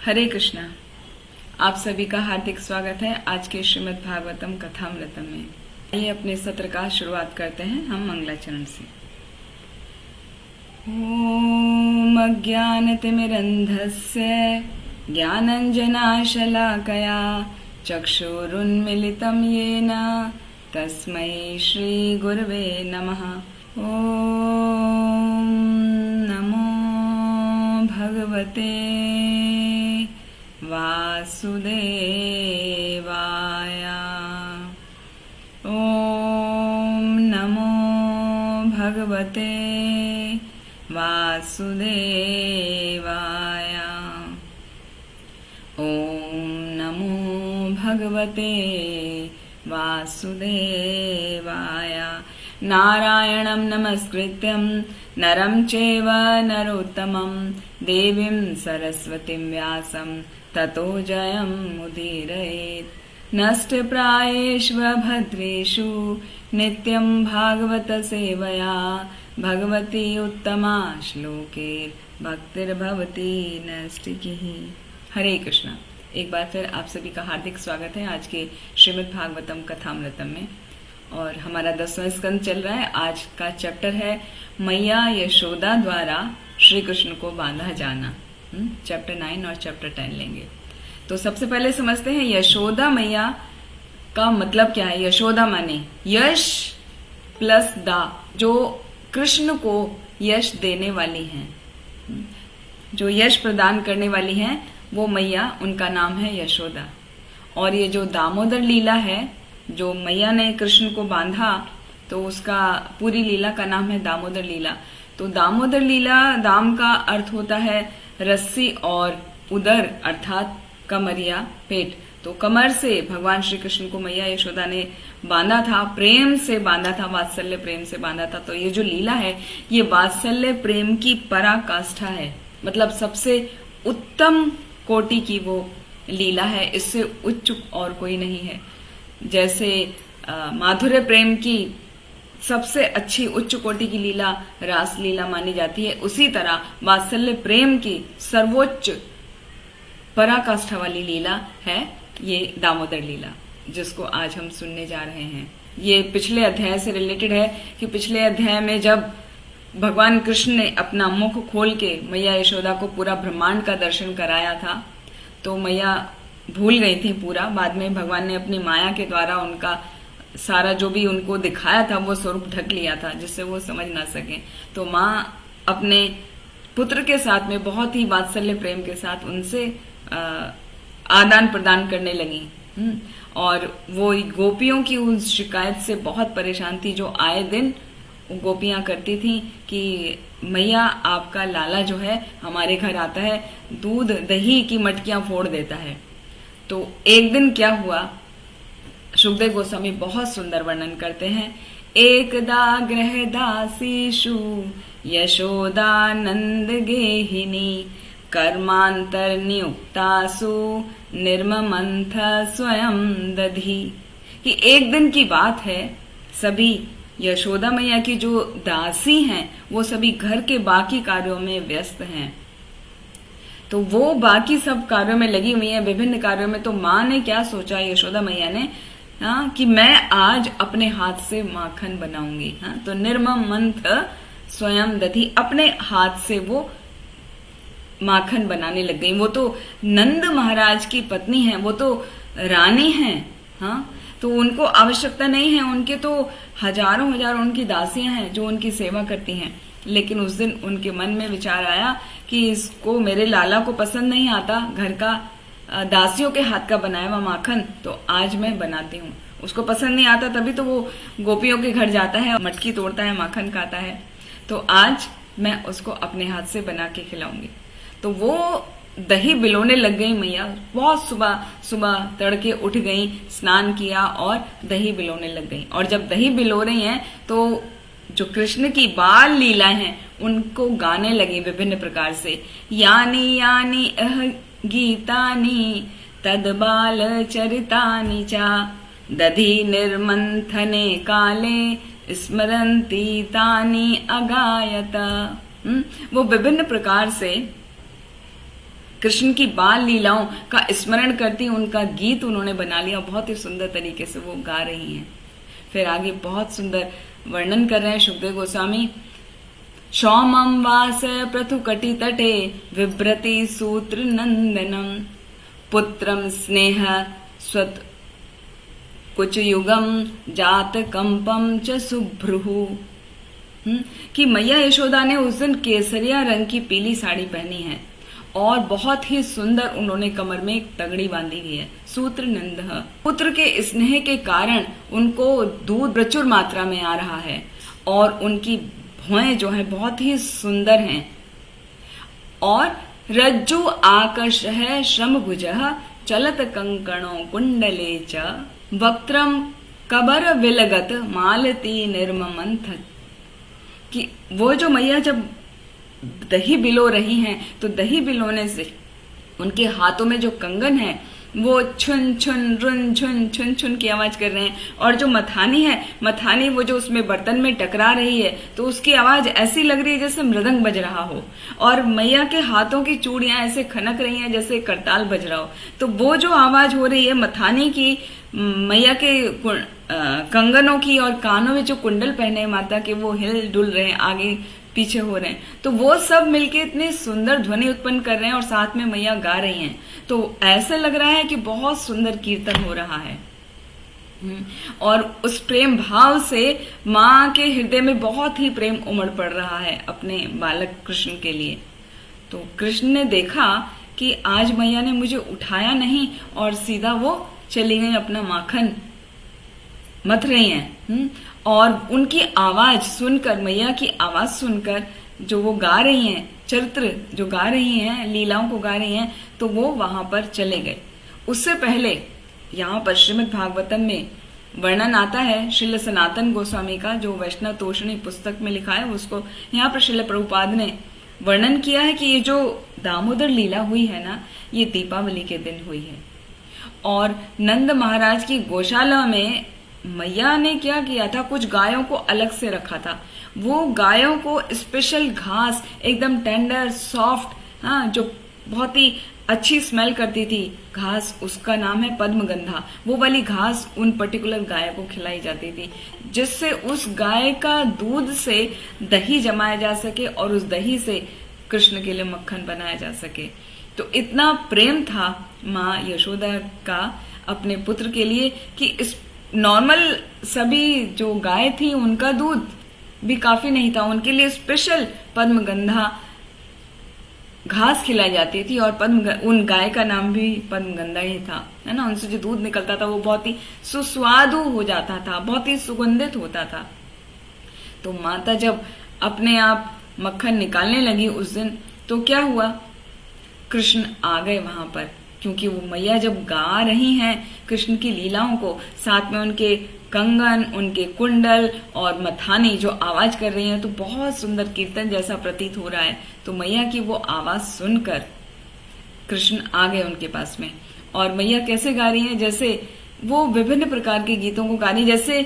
हरे कृष्णा। आप सभी का हार्दिक स्वागत है आज के श्रीमद् भागवतम कथामृतम में। आइए अपने सत्र का शुरुआत करते हैं हम मंगलाचरण से। ओम अज्ञानतिमिरन्धस्य ज्ञानञ्जनाशलाकया चक्षुरुन्मिलितं येन तस्मै श्रीगुरवे नमः। ओम नमो भगवते वासुदेवाय। ओम नमो भगवते वासुदेवाय। ओम नमो भगवते वासुदेवाय। नारायणं नमस्कृत्यं नरं चैव नरोत्तमं देवीं सरस्वतीं व्यासं ततो जयमुदीरयेत्। नष्टप्रायेष्वभद्रेषु नित्यं भागवतसेवया भगवती उत्तमा श्लोकैर्भक्तिर्भवति नष्टिकीः। हरे कृष्णा। एक बार फिर आप सभी का हार्दिक स्वागत है आज के श्रीमद् भागवतम कथामृतम में। और हमारा 10वां स्कंद चल रहा है। आज का चैप्टर है मैया यशोदा द्वारा श्री कृष्ण को बांधा जाना। चैप्टर 9 और चैप्टर 10 लेंगे। तो सबसे पहले समझते हैं यशोदा मैया का मतलब क्या है। यशोदा माने यश प्लस दा, जो कृष्ण को यश देने वाली हैं, जो यश प्रदान करने वाली हैं, वो मैया, उनका नाम है यशोदा। और ये जो दामोदर लीला है, जो मैया ने कृष्ण को बांधा, तो उसका पूरी लीला का नाम है दामोदर लीला। तो दामोदर लीला, दाम का अर्थ होता है रस्सी और उदर अर्थात कमरिया, पेट। तो कमर से भगवान श्री कृष्ण को मैया यशोदा ने बांधा था, प्रेम से बांधा था, वात्सल्य प्रेम से बांधा था। तो ये जो लीला है, ये वात्सल्य प्रेम की पराकाष्ठा है, मतलब सबसे उत्तम कोटि की वो लीला है। इससे उच्च और कोई नहीं है। जैसे माधुर्य प्रेम की सबसे अच्छी उच्च कोटि की लीला रास लीला मानी जाती है, उसी तरह वात्सल्य प्रेम की सर्वोच्च पराकाष्ठा वाली लीला है ये दामोदर लीला, जिसको आज हम सुनने जा रहे हैं। ये पिछले अध्याय से रिलेटेड है कि पिछले अध्याय में जब भगवान कृष्ण ने अपना मुख खोल के मैया यशोदा को पूरा ब्रह्मांड का दर्शन कराया था, तो मैया भूल गई थी पूरा। बाद में भगवान ने अपनी माया के द्वारा उनका सारा जो भी उनको दिखाया था वो स्वरूप ढक लिया था, जिससे वो समझ ना सके। तो माँ अपने पुत्र के साथ में बहुत ही वात्सल्य प्रेम के साथ उनसे आदान प्रदान करने लगी। और वो गोपियों की उस शिकायत से बहुत परेशान थी, जो आए दिन गोपियां करती थी कि मैया आपका लाला जो है हमारे घर आता है, दूध दही की मटकियां फोड़ देता है। तो एक दिन क्या हुआ, सुखदेव गोस्वामी बहुत सुंदर वर्णन करते हैं। एकदा गृह दासीषु यशोदानंद गेहिनी कर्मांतर नियुक्तासु निर्ममंथ स्वयं दधी। कि एक दिन की बात है, सभी यशोदा मैया की जो दासी हैं वो सभी घर के बाकी कार्यों में व्यस्त हैं। तो वो बाकी सब कार्यों में लगी हुई है, विभिन्न कार्यों में। तो माँ ने क्या सोचा, यशोदा मैया ने, कि मैं आज अपने हाथ से माखन बनाऊंगी। तो निर्मम मंथ स्वयं दधी, अपने हाथ से वो माखन बनाने लग गई। वो तो नंद महाराज की पत्नी है, वो तो रानी है। तो उनको आवश्यकता नहीं है, उनके तो हजारों उनकी दासियां हैं जो उनकी सेवा करती हैं। लेकिन उस दिन उनके मन में विचार आया कि इसको, मेरे लाला को पसंद नहीं आता घर का दासियों के हाथ का बनाया हुआ माखन, तो आज मैं बनाती हूँ। उसको पसंद नहीं आता, तभी तो वो गोपियों के घर जाता है, मटकी तोड़ता है, माखन खाता है। तो आज मैं उसको अपने हाथ से बना के खिलाऊंगी। तो वो दही बिलोने लग गई मैया। बहुत सुबह सुबह तड़के उठ गई, स्नान किया और दही बिलोने लग गई। और जब दही बिलो रही हैं तो जो कृष्ण की बाल लीला हैं उनको गाने लगी विभिन्न प्रकार से। यानी यानी अह गीतानि तद बाल चरितानि चा दधि निर्मंथने काले स्मरंती तानि अगायत। वो विभिन्न प्रकार से कृष्ण की बाल लीलाओं का स्मरण करती उनका गीत उन्होंने बना लिया। बहुत ही सुंदर तरीके से वो गा रही हैं। फिर आगे बहुत सुंदर वर्णन कर रहे हैं सुखदेव गोस्वामी। सौमं वास पृथुकटि तटे विभ्रति सूत्र नंदनम पुत्रम स्नेह स्वत कुछ युगम जात कंपम च सुभ्रुहु। कि मैया यशोदा ने उस दिन केसरिया रंग की पीली साड़ी पहनी है और बहुत ही सुंदर उन्होंने कमर में एक तगड़ी बांधी हुई है। सूत्र नंद, पुत्र के स्नेह के कारण उनको दूध प्रचुर मात्रा में आ रहा है और उनकी भौएं जो है बहुत ही सुंदर हैं। और रज्जु आकर्ष है श्रम भुज चलत कंकणों कुंडले च वक्त्रम कबर विलगत मालती निर्ममंथ। कि वो जो मैया जब दही बिलो रही हैं तो दही बिलोने से उनके हाथों में जो कंगन है वो छुन छुन रुन छुन छुन छुन की आवाज कर रहे हैं। और जो मथानी है, मथानी वो जो उसमें बर्तन में टकरा रही है तो उसकी आवाज ऐसी लग रही है जैसे मृदंग बज रहा हो। और मैया के हाथों की चूड़ियां ऐसे खनक रही हैं जैसे करताल बज रहा हो। तो वो जो आवाज हो रही है मथानी की, मैया के कंगनों की, और कानों में जो कुंडल पहने माता के वो हिल डुल रहे हैं, आगे पीछे हो रहे हैं। तो वो सब मिलके इतनी सुंदर ध्वनि उत्पन्न कर रहे हैं और साथ में मैया गा रही हैं। तो ऐसा लग रहा है कि बहुत सुंदर कीर्तन हो रहा है। और उस प्रेम भाव से माँ के हृदय में बहुत ही प्रेम उमड़ पड़ रहा है अपने बालक कृष्ण के लिए। तो कृष्ण ने देखा कि आज मैया ने मुझे उठाया नहीं और सीधा वो चली गई अपना माखन मथ रही हैं। और उनकी आवाज सुनकर, मैया की आवाज सुनकर जो वो गा रही हैं, चरित्र जो गा रही हैं, लीलाओं को गा रही हैं, तो वो वहां पर चले गए। उससे पहले यहाँ पर श्रीमद् भागवतम में वर्णन आता है श्रील सनातन गोस्वामी का, जो वैष्णव तोषणी पुस्तक में लिखा है उसको यहाँ पर श्रील प्रभुपाद ने वर्णन किया है कि ये जो दामोदर लीला हुई है ना, ये दीपावली के दिन हुई है। और नंद महाराज की गौशाला में मैया ने क्या किया था, कुछ गायों को अलग से रखा था। वो गायों को स्पेशल घास, एकदम टेंडर सॉफ्ट, हाँ, जो बहुत ही अच्छी स्मेल करती थी घास, उसका नाम है पद्मगंधा। वो वाली घास उन पर्टिकुलर गाय को खिलाई जाती थी, जिससे उस गाय का दूध से दही जमाया जा सके और उस दही से कृष्ण के लिए मक्खन बनाया जा सके। तो इतना प्रेम था माँ यशोदा का अपने पुत्र के लिए कि इस नॉर्मल सभी जो गाय थी उनका दूध भी काफी नहीं था, उनके लिए स्पेशल पद्मगंधा घास खिलाई जाती थी। और उन गाय का नाम भी पद्मगंधा ही था, है ना। उनसे जो दूध निकलता था वो बहुत ही सुस्वादु हो जाता था, बहुत ही सुगंधित होता था। तो माता जब अपने आप मक्खन निकालने लगी उस दिन, तो क्या हुआ, कृष्ण आ गए वहां पर, क्योंकि वो मैया जब गा रही हैं कृष्ण की लीलाओं को, साथ में उनके कंगन, उनके कुंडल और मथानी जो आवाज कर रही हैं, तो बहुत सुंदर कीर्तन जैसा प्रतीत हो रहा है। तो मैया की वो आवाज सुनकर कृष्ण आ गए उनके पास में। और मैया कैसे गा रही हैं, जैसे वो विभिन्न प्रकार के गीतों को गा रही, जैसे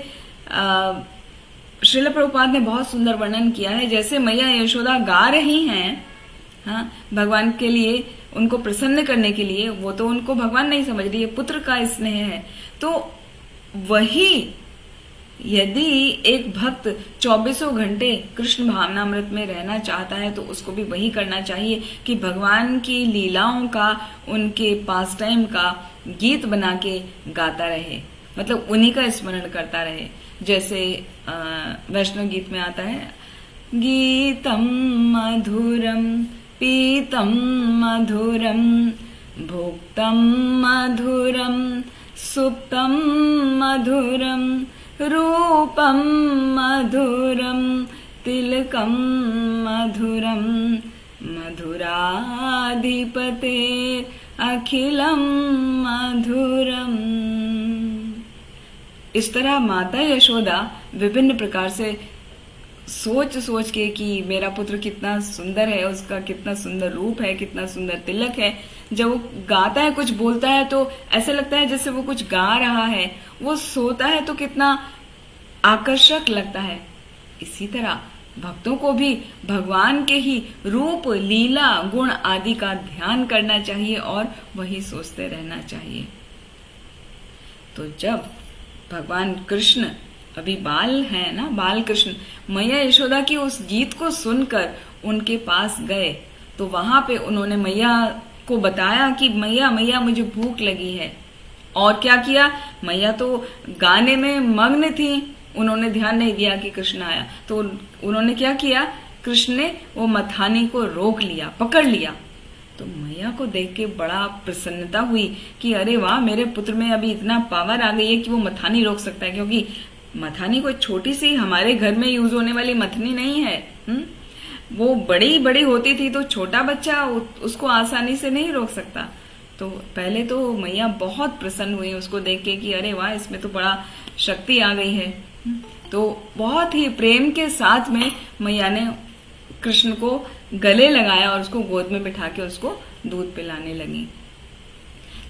श्रील प्रभुपाद ने बहुत सुंदर वर्णन किया है, जैसे मैया यशोदा गा रही हैं, हाँ, भगवान के लिए, उनको प्रसन्न करने के लिए। वो तो उनको भगवान नहीं समझ रही है, पुत्र का स्नेह है। तो वही यदि एक भक्त 24 घंटे कृष्ण भावनामृत में रहना चाहता है तो उसको भी वही करना चाहिए कि भगवान की लीलाओं का, उनके पास टाइम का गीत बना के गाता रहे, मतलब उन्हीं का स्मरण करता रहे। जैसे वैष्णव गीत में आता है, गीतम मधुरम पीतम मधुरम भोक्तम मधुरम सुप्तम मधुरम रूपम मधुरम तिलकम मधुरम मधुराधिपते अखिलम मधुरम। इस तरह माता यशोदा विभिन्न प्रकार से सोच सोच के कि मेरा पुत्र कितना सुंदर है, उसका कितना सुंदर रूप है, कितना सुंदर तिलक है, जब वो गाता है, कुछ बोलता है तो ऐसा लगता है जैसे वो कुछ गा रहा है, वो सोता है तो कितना आकर्षक लगता है। इसी तरह भक्तों को भी भगवान के ही रूप, लीला, गुण आदि का ध्यान करना चाहिए और वही सोचते रहना चाहिए। तो जब भगवान कृष्ण अभी बाल हैं ना, बाल कृष्ण मैया यशोदा की उस गीत को सुनकर उनके पास गए, तो वहां पे उन्होंने मैया को बताया कि मैया मैया मुझे भूख लगी है। और क्या किया, मैया तो गाने में मग्न थी, उन्होंने ध्यान नहीं दिया कि कृष्ण आया। तो उन्होंने क्या किया, कृष्ण ने वो मथानी को रोक लिया, पकड़ लिया। तो मैया को देख के बड़ा प्रसन्नता हुई कि अरे वाह, मेरे पुत्र में अभी इतना पावर आ गई है कि वो मथानी रोक सकता है। क्योंकि मथानी कोई छोटी सी हमारे घर में यूज होने वाली मथनी नहीं है। वो बड़ी बड़ी होती थी, तो छोटा बच्चा उसको आसानी से नहीं रोक सकता। तो पहले तो मैया बहुत प्रसन्न हुई उसको देख के कि अरे वाह, इसमें तो बड़ा शक्ति आ गई है। तो बहुत ही प्रेम के साथ में मैया ने कृष्ण को गले लगाया और उसको गोद में बिठा के उसको दूध पिलाने लगी।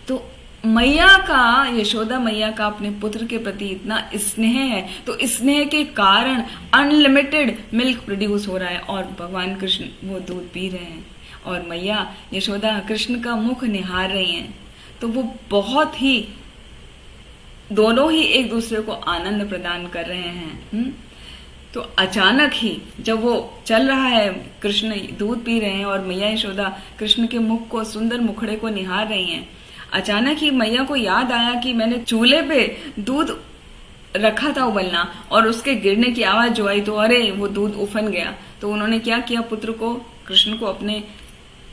तो मैया का, यशोदा मैया का अपने पुत्र के प्रति इतना स्नेह है, तो स्नेह के कारण अनलिमिटेड मिल्क प्रोड्यूस हो रहा है और भगवान कृष्ण वो दूध पी रहे हैं और मैया यशोदा कृष्ण का मुख निहार रही हैं। तो वो बहुत ही, दोनों ही एक दूसरे को आनंद प्रदान कर रहे हैं। तो अचानक ही जब वो चल रहा है, कृष्ण दूध पी रहे हैं और मैया यशोदा कृष्ण के मुख को, सुंदर मुखड़े को निहार रही हैं। अचानक ही मैया को याद आया कि मैंने चूल्हे पे दूध रखा था उबलना और उसके गिरने की आवाज जो आई, तो अरे वो दूध उफन गया। तो उन्होंने क्या किया, पुत्र को, कृष्ण को अपने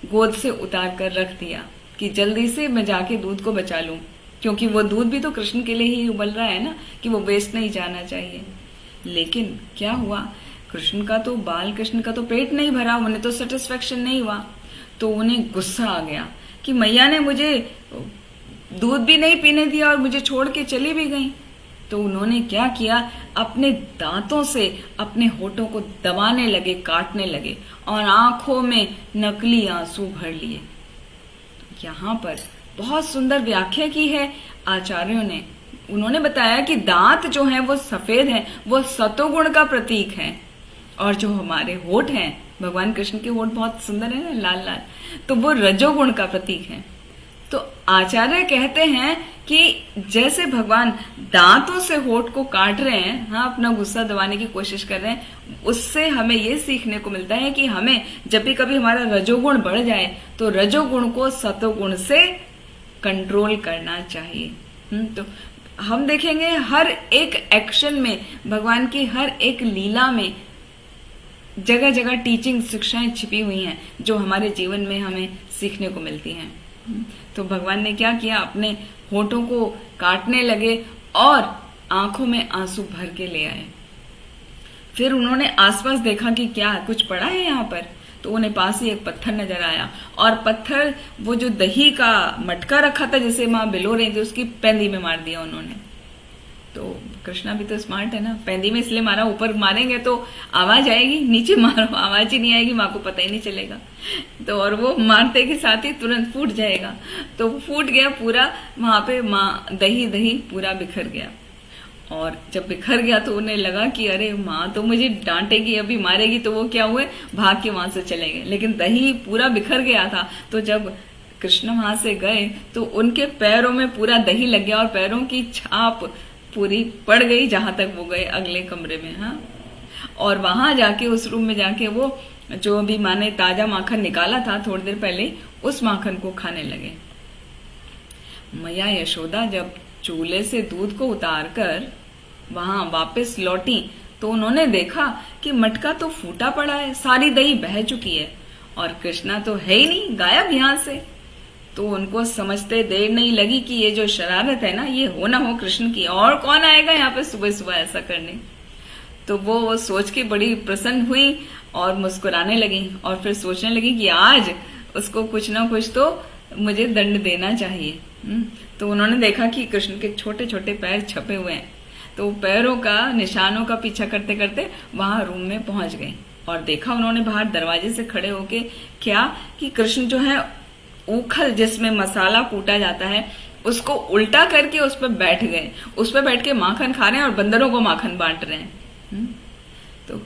गोद से उतार कर रख दिया कि जल्दी से मैं जाके दूध को बचा लूं, क्योंकि वो दूध भी तो कृष्ण के लिए ही उबल रहा है ना, कि वो वेस्ट नहीं जाना चाहिए। लेकिन क्या हुआ, कृष्ण का तो, बाल कृष्ण का तो पेट नहीं भरा, उन्हें तो सेटिस्फेक्शन नहीं हुआ। तो उन्हें गुस्सा आ गया कि मैया ने मुझे दूध भी नहीं पीने दिया और मुझे छोड़ के चली भी गई। तो उन्होंने क्या किया, अपने दांतों से अपने होठों को दबाने लगे, काटने लगे और आंखों में नकली आंसू भर लिए। यहाँ पर बहुत सुंदर व्याख्या की है आचार्यों ने। उन्होंने बताया कि दांत जो हैं वो सफेद हैं, वो सतोगुण का प्रतीक है, और जो हमारे होठ हैं, भगवान कृष्ण के होठ बहुत सुंदर है ना, लाल लाल, तो वो रजोगुण का प्रतीक है। तो आचार्य कहते हैं कि जैसे भगवान दांतों से होठ को काट रहे हैं, हाँ, अपना गुस्सा दबाने की कोशिश कर रहे हैं, उससे हमें ये सीखने को मिलता है कि हमें जब भी कभी हमारा रजोगुण बढ़ जाए तो रजोगुण को सतोगुण से कंट्रोल करना चाहिए। तो हम देखेंगे हर एक एक्शन में, भगवान की हर एक लीला में जगह जगह टीचिंग, शिक्षाएं छिपी हुई हैं जो हमारे जीवन में हमें सीखने को मिलती हैं। तो भगवान ने क्या किया, अपने होठों को काटने लगे और आंखों में आंसू भर के ले आए। फिर उन्होंने आसपास देखा कि क्या कुछ पड़ा है यहाँ पर, तो उन्हें पास ही एक पत्थर नजर आया और पत्थर, वो जो दही का मटका रखा था जिसे माँ बिलो रही थी, उसकी पैंदी में मार दिया उन्होंने। तो कृष्णा भी तो स्मार्ट है ना, पैंदी में इसलिए मारा, ऊपर मारेंगे तो आवाज आएगी, नीचे मारो आवाज ही नहीं आएगी, माँ को पता ही नहीं चलेगा। तो और वो मारते के साथ ही तुरंत फूट जाएगा। तो फूट गया पूरा, वहां पे माँ दही दही पूरा बिखर गया। और जब बिखर गया तो उन्हें लगा कि अरे माँ तो मुझे डांटेगी, अभी मारेगी, तो वो क्या हुए, भाग के वहां से चले गए। लेकिन दही पूरा बिखर गया था। तो जब कृष्ण वहां से गए तो उनके पैरों में पूरा दही लग गया और पैरों की छाप पूरी पड़ गई जहां तक वो गए, अगले कमरे में। हाँ, और वहां जाके, उस रूम में जाके, वो जो अभी माँ ने ताजा माखन निकाला था थोड़ी देर पहले, उस माखन को खाने लगे। मैया यशोदा जब चूल्हे से दूध को उतार कर वहां वापस लौटी तो उन्होंने देखा कि मटका तो फूटा पड़ा है, सारी दही बह चुकी है और कृष्णा तो है ही नहीं, गायब यहाँ से। तो उनको समझते देर नहीं लगी कि ये जो शरारत है ना, ये हो ना हो कृष्ण की, और कौन आएगा यहाँ पे सुबह सुबह ऐसा करने। तो वो सोच के बड़ी प्रसन्न हुई और मुस्कुराने लगी और फिर सोचने लगी कि आज उसको कुछ ना कुछ तो मुझे दंड देना चाहिए। तो उन्होंने देखा कि कृष्ण के छोटे छोटे पैर छपे हुए हैं। तो पैरों का, निशानों का पीछा करते करते वहां रूम में पहुंच गए और देखा उन्होंने बाहर दरवाजे से खड़े होके क्या कि कृष्ण जो है ऊखल जिसमें मसाला कूटा जाता है उसको उल्टा करके उस पर बैठ गए, उस पर बैठ के माखन खा रहे हैं और बंदरों को माखन बांट रहे हैं। तो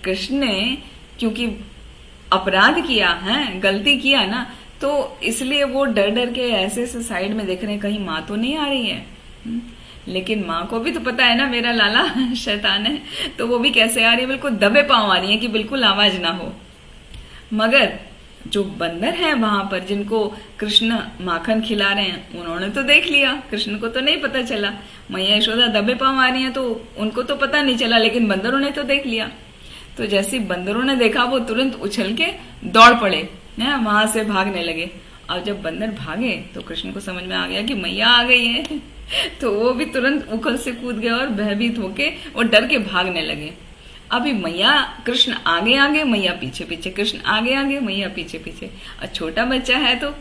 कृष्ण ने क्योंकि अपराध किया है, गलती किया ना, तो इसलिए वो डर डर के ऐसे से साइड में देख रहे हैं कहीं माँ तो नहीं आ रही है। लेकिन माँ को भी तो पता है ना मेरा लाला शैतान है, तो वो भी कैसे आ रही है, बिल्कुल दबे पांव आ रही है कि बिल्कुल आवाज ना हो। मगर जो बंदर हैं वहां पर जिनको कृष्ण माखन खिला रहे हैं, उन्होंने तो देख लिया, कृष्ण को तो नहीं पता चला। मैया यशोदा दबे पांव आ रही हैं तो उनको तो पता नहीं चला, लेकिन बंदरों ने तो देख लिया। तो जैसे बंदरों ने देखा वो तुरंत उछल के दौड़ पड़े, वहां से भागने लगे। अब जब बंदर भागे तो कृष्ण को समझ में आ गया कि मैया आ गई है तो वो भी तुरंत उखल से कूद गए और भयभीत होके वो डर के भागने लगे। अभी मैया कृष्ण आगे आगे मैया पीछे पीछे, कृष्ण आगे आगे मैया पीछे पीछे। और छोटा बच्चा है तो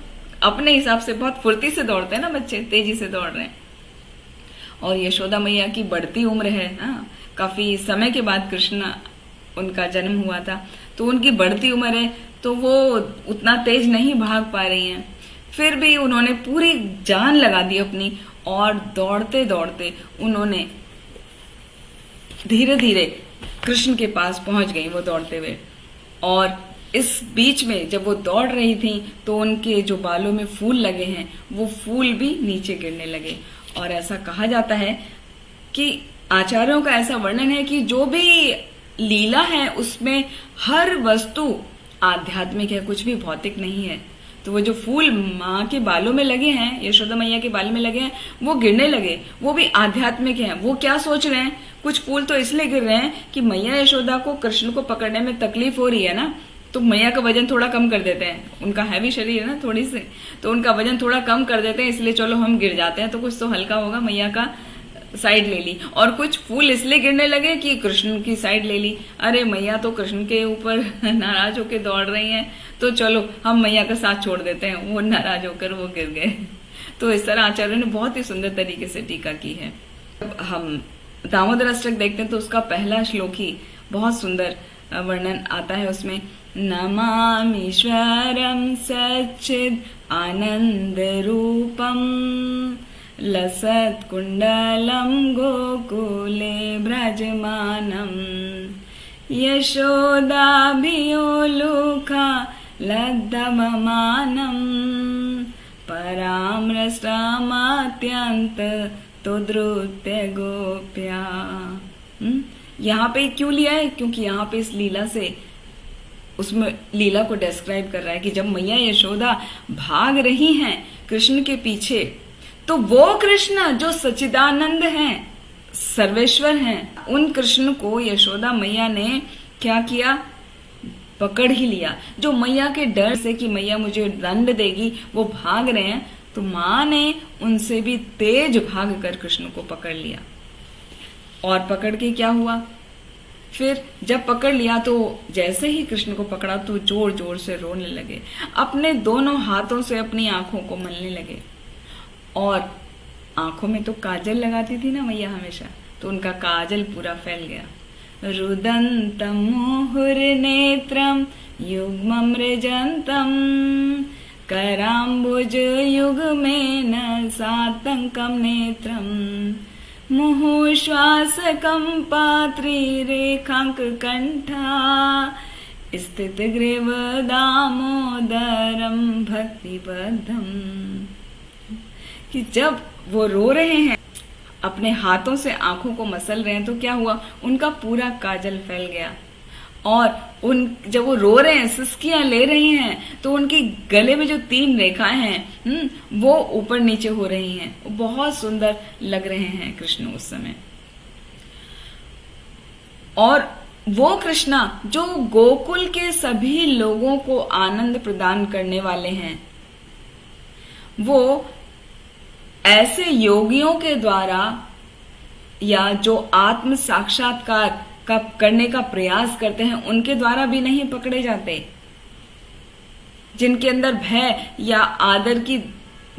अपने हिसाब से बहुत फुर्ती से दौड़ते हैं ना बच्चे, तेजी से दौड़ रहे हैं। और यशोदा मैया की बढ़ती उम्र है, काफी समय के बाद कृष्ण उनका जन्म हुआ था, तो उनकी बढ़ती उम्र है तो वो उतना तेज नहीं भाग पा रही हैं। फिर भी उन्होंने पूरी जान लगा दी अपनी और दौड़ते दौड़ते उन्होंने धीरे धीरे कृष्ण के पास पहुंच गई वो दौड़ते हुए। और इस बीच में जब वो दौड़ रही थी तो उनके जो बालों में फूल लगे हैं वो फूल भी नीचे गिरने लगे। और ऐसा कहा जाता है कि आचार्यों का ऐसा वर्णन है कि जो भी लीला है उसमें हर वस्तु आध्यात्मिक है, कुछ भी भौतिक नहीं है। तो वो जो फूल माँ के बालों में लगे हैं, यशोदा मैया के बालों में लगे हैं, वो गिरने लगे, वो भी आध्यात्मिक हैं। वो क्या सोच रहे हैं, कुछ फूल तो इसलिए गिर रहे हैं कि मैया यशोदा को कृष्ण को पकड़ने में तकलीफ हो रही है ना, तो मैया का वजन थोड़ा कम कर देते हैं। उनका हैवी शरीर है ना थोड़ी से, तो उनका वजन थोड़ा कम कर देते हैं, इसलिए चलो हम गिर जाते हैं तो कुछ तो हल्का होगा, मैया का साइड ले ली। और कुछ फूल इसलिए गिरने लगे कि कृष्ण की साइड ले ली। अरे मैया तो कृष्ण के ऊपर नाराज होकर दौड़ रही हैं, तो चलो हम मैया का साथ छोड़ देते हैं, वो नाराज होकर वो गिर गए। तो इस तरह आचार्य ने बहुत ही सुंदर तरीके से टीका की है। हम दामोदर अष्टक देखते हैं तो उसका पहला श्लोक ही बहुत सुंदर वर्णन आता है उसमें, नमामीश्वरम सच्चिद आनंद रूपम लसत् कुंडलम गोकुले ब्रजमानम यशोदाभियोलुखा लब्धवमानम परामृष्टमात्यंत तो द्रुत्य गोप्या। यहाँ पे क्यों लिया है, क्योंकि यहाँ पे इस लीला से उसमें लीला को डिस्क्राइब कर रहा है कि जब मैया यशोदा भाग रही हैं कृष्ण के पीछे, तो वो कृष्ण जो सच्चिदानंद हैं, सर्वेश्वर हैं, उन कृष्ण को यशोदा मैया ने क्या किया, पकड़ ही लिया। जो मैया के डर से कि मैया मुझे दंड देगी वो भाग रहे हैं, तो माँ ने उनसे भी तेज भाग कर कृष्ण को पकड़ लिया। और पकड़ के क्या हुआ, फिर जब पकड़ लिया तो जैसे ही कृष्ण को पकड़ा तो जोर जोर से रोने लगे, अपने दोनों हाथों से अपनी आंखों को मलने लगे। और आंखों में तो काजल लगाती थी ना मैया हमेशा, तो उनका काजल पूरा फैल गया। रुदंतम मुहुर्नेत्रम युग्मं मृजंतम कराम्बुज युग्मेन सातंकं नेत्रम मुहुश्वासकं पात्रीरेखांक कंठा स्थित ग्रीव दामोदरम भक्तिबद्धम। कि जब वो रो रहे हैं, अपने हाथों से आंखों को मसल रहे हैं, तो क्या हुआ, उनका पूरा काजल फैल गया। और जब वो रो रहे हैं, सिसकियां ले रही हैं, तो उनकी गले में जो 3 रेखाएं हैं वो ऊपर नीचे हो रही हैं। वो बहुत सुंदर लग रहे हैं कृष्ण उस समय। और वो कृष्णा जो गोकुल के सभी लोगों को आनंद प्रदान करने वाले हैं, वो ऐसे योगियों के द्वारा या जो आत्म साक्षात्कार का करने का प्रयास करते हैं उनके द्वारा भी नहीं पकड़े जाते। जिनके अंदर भय या आदर की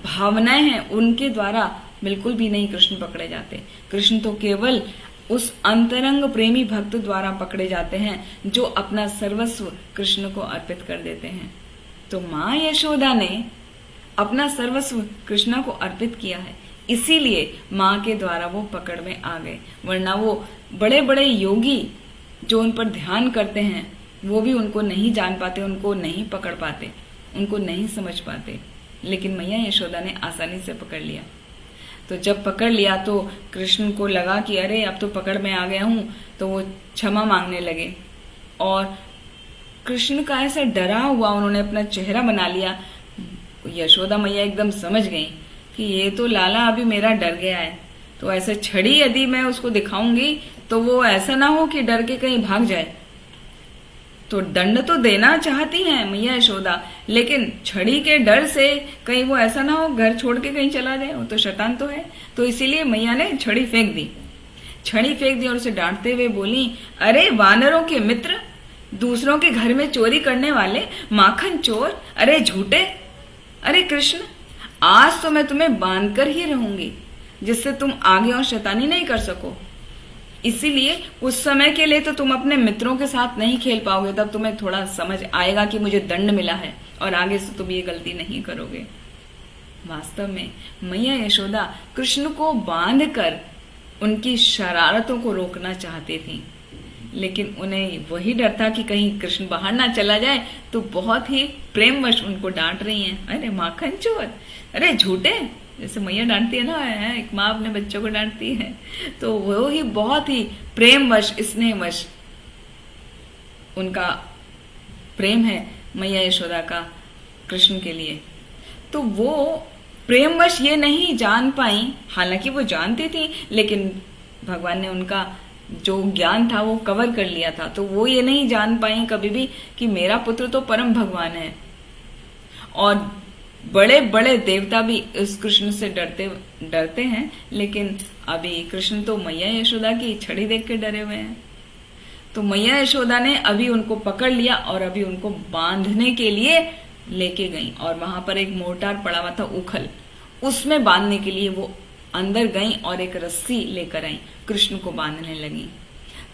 भावनाएं हैं उनके द्वारा बिल्कुल भी नहीं कृष्ण पकड़े जाते। कृष्ण तो केवल उस अंतरंग प्रेमी भक्त द्वारा पकड़े जाते हैं जो अपना सर्वस्व कृष्ण को अर्पित कर देते हैं। तो माँ यशोदा ने अपना सर्वस्व कृष्णा को अर्पित किया है, इसीलिए माँ के द्वारा वो पकड़ में आ गए। वरना वो बड़े बड़े योगी जो उन पर ध्यान करते हैं वो भी उनको नहीं जान पाते, उनको नहीं पकड़ पाते, उनको नहीं समझ पाते। लेकिन मैया यशोदा ने आसानी से पकड़ लिया। तो जब पकड़ लिया तो कृष्ण को लगा कि अरे अब तो पकड़ में आ गया हूं, तो वो क्षमा मांगने लगे। और कृष्ण का ऐसा डरा हुआ उन्होंने अपना चेहरा बना लिया। यशोदा मैया एकदम समझ गई कि ये तो लाला अभी मेरा डर गया है, तो ऐसे छड़ी यदि मैं उसको दिखाऊंगी तो वो ऐसा ना हो कि डर के कहीं भाग जाए। तो दंड तो देना चाहती हैं मैया यशोदा, लेकिन छड़ी के डर से कहीं वो ऐसा ना हो घर छोड़ के कहीं चला जाए, वो तो शैतान तो है। तो इसीलिए मैया ने छड़ी फेंक दी। छड़ी फेंक दी और उसे डांटते हुए बोली, अरे वानरों के मित्र, दूसरों के घर में चोरी करने वाले, माखन चोर, अरे झूठे, अरे कृष्ण, आज तो मैं तुम्हें बांध कर ही रहूंगी जिससे तुम आगे और शैतानी नहीं कर सको। इसीलिए उस समय के लिए तो तुम अपने मित्रों के साथ नहीं खेल पाओगे, तब तुम्हें थोड़ा समझ आएगा कि मुझे दंड मिला है और आगे से तुम ये गलती नहीं करोगे। वास्तव में मैया यशोदा कृष्ण को बांधकर उनकी शरारतों को रोकना चाहती थी, लेकिन उन्हें वही डर था कि कहीं कृष्ण बाहर ना चला जाए, तो बहुत ही प्रेमवश उनको डांट रही हैं, अरे माखन चोर, अरे झूठे, जैसे मैया डांटती है ना, एक माँ अपने बच्चों को डांटती है, तो वो ही बहुत ही प्रेमवश, स्नेहवश उनका प्रेम है मैया यशोदा का कृष्ण के लिए। तो वो प्रेमवश ये नहीं जान पाई, हालांकि वो जानती थी, लेकिन भगवान ने उनका जो ज्ञान था वो कवर कर लिया था, तो वो ये नहीं जान पाई कभी भी कि मेरा पुत्र तो परम भगवान है। और बड़े बड़े देवता भी इस कृष्ण से डरते हैं, लेकिन अभी कृष्ण तो मैया यशोदा की छड़ी देख के डरे हुए हैं। तो मैया यशोदा ने अभी उनको पकड़ लिया और अभी उनको बांधने के लिए लेके गई, और वहां पर एक मोर्टार पड़ा हुआ था उखल, उसमें बांधने के लिए वो अंदर गई और एक रस्सी लेकर आई, कृष्ण को बांधने लगी।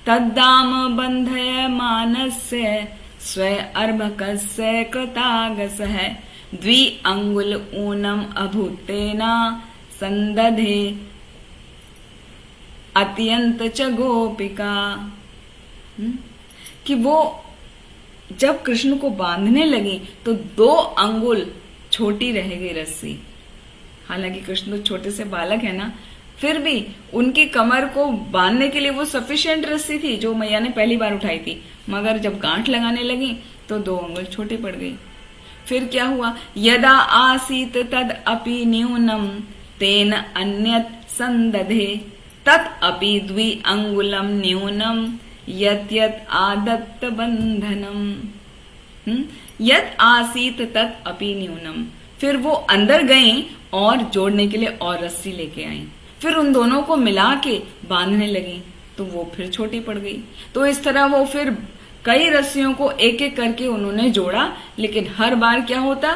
तद्दाम बंधय मानस्य स्वय अर्भकस्य कृतागस है, द्वि अंगुल ऊनम अभूतेना संदधे अत्यंत च गोपिका। कि वो जब कृष्ण को बांधने लगी तो 2 अंगुल छोटी रह गई रस्सी। हालांकि कृष्ण तो छोटे से बालक है ना, फिर भी उनकी कमर को बांधने के लिए वो सफिशिएंट रस्सी थी जो मैया ने पहली बार उठाई थी, मगर जब गांठ लगाने लगी तो 2 अंगुल छोटी पड़ गई। फिर क्या हुआ, यदा आसीत तद अपि न्यूनम तेन अन्यत संदधे तत् अपि द्वि अंगुलम न्यूनम यत यत आदत्त बंधनम। यत आसीत तत् अपि न्यूनम। फिर वो अंदर गई और जोड़ने के लिए और रस्सी लेके आई, फिर उन दोनों को मिला के बांधने लगी, तो वो फिर छोटी पड़ गई। तो इस तरह वो फिर कई रस्सियों को एक एक करके उन्होंने जोड़ा, लेकिन हर बार क्या होता,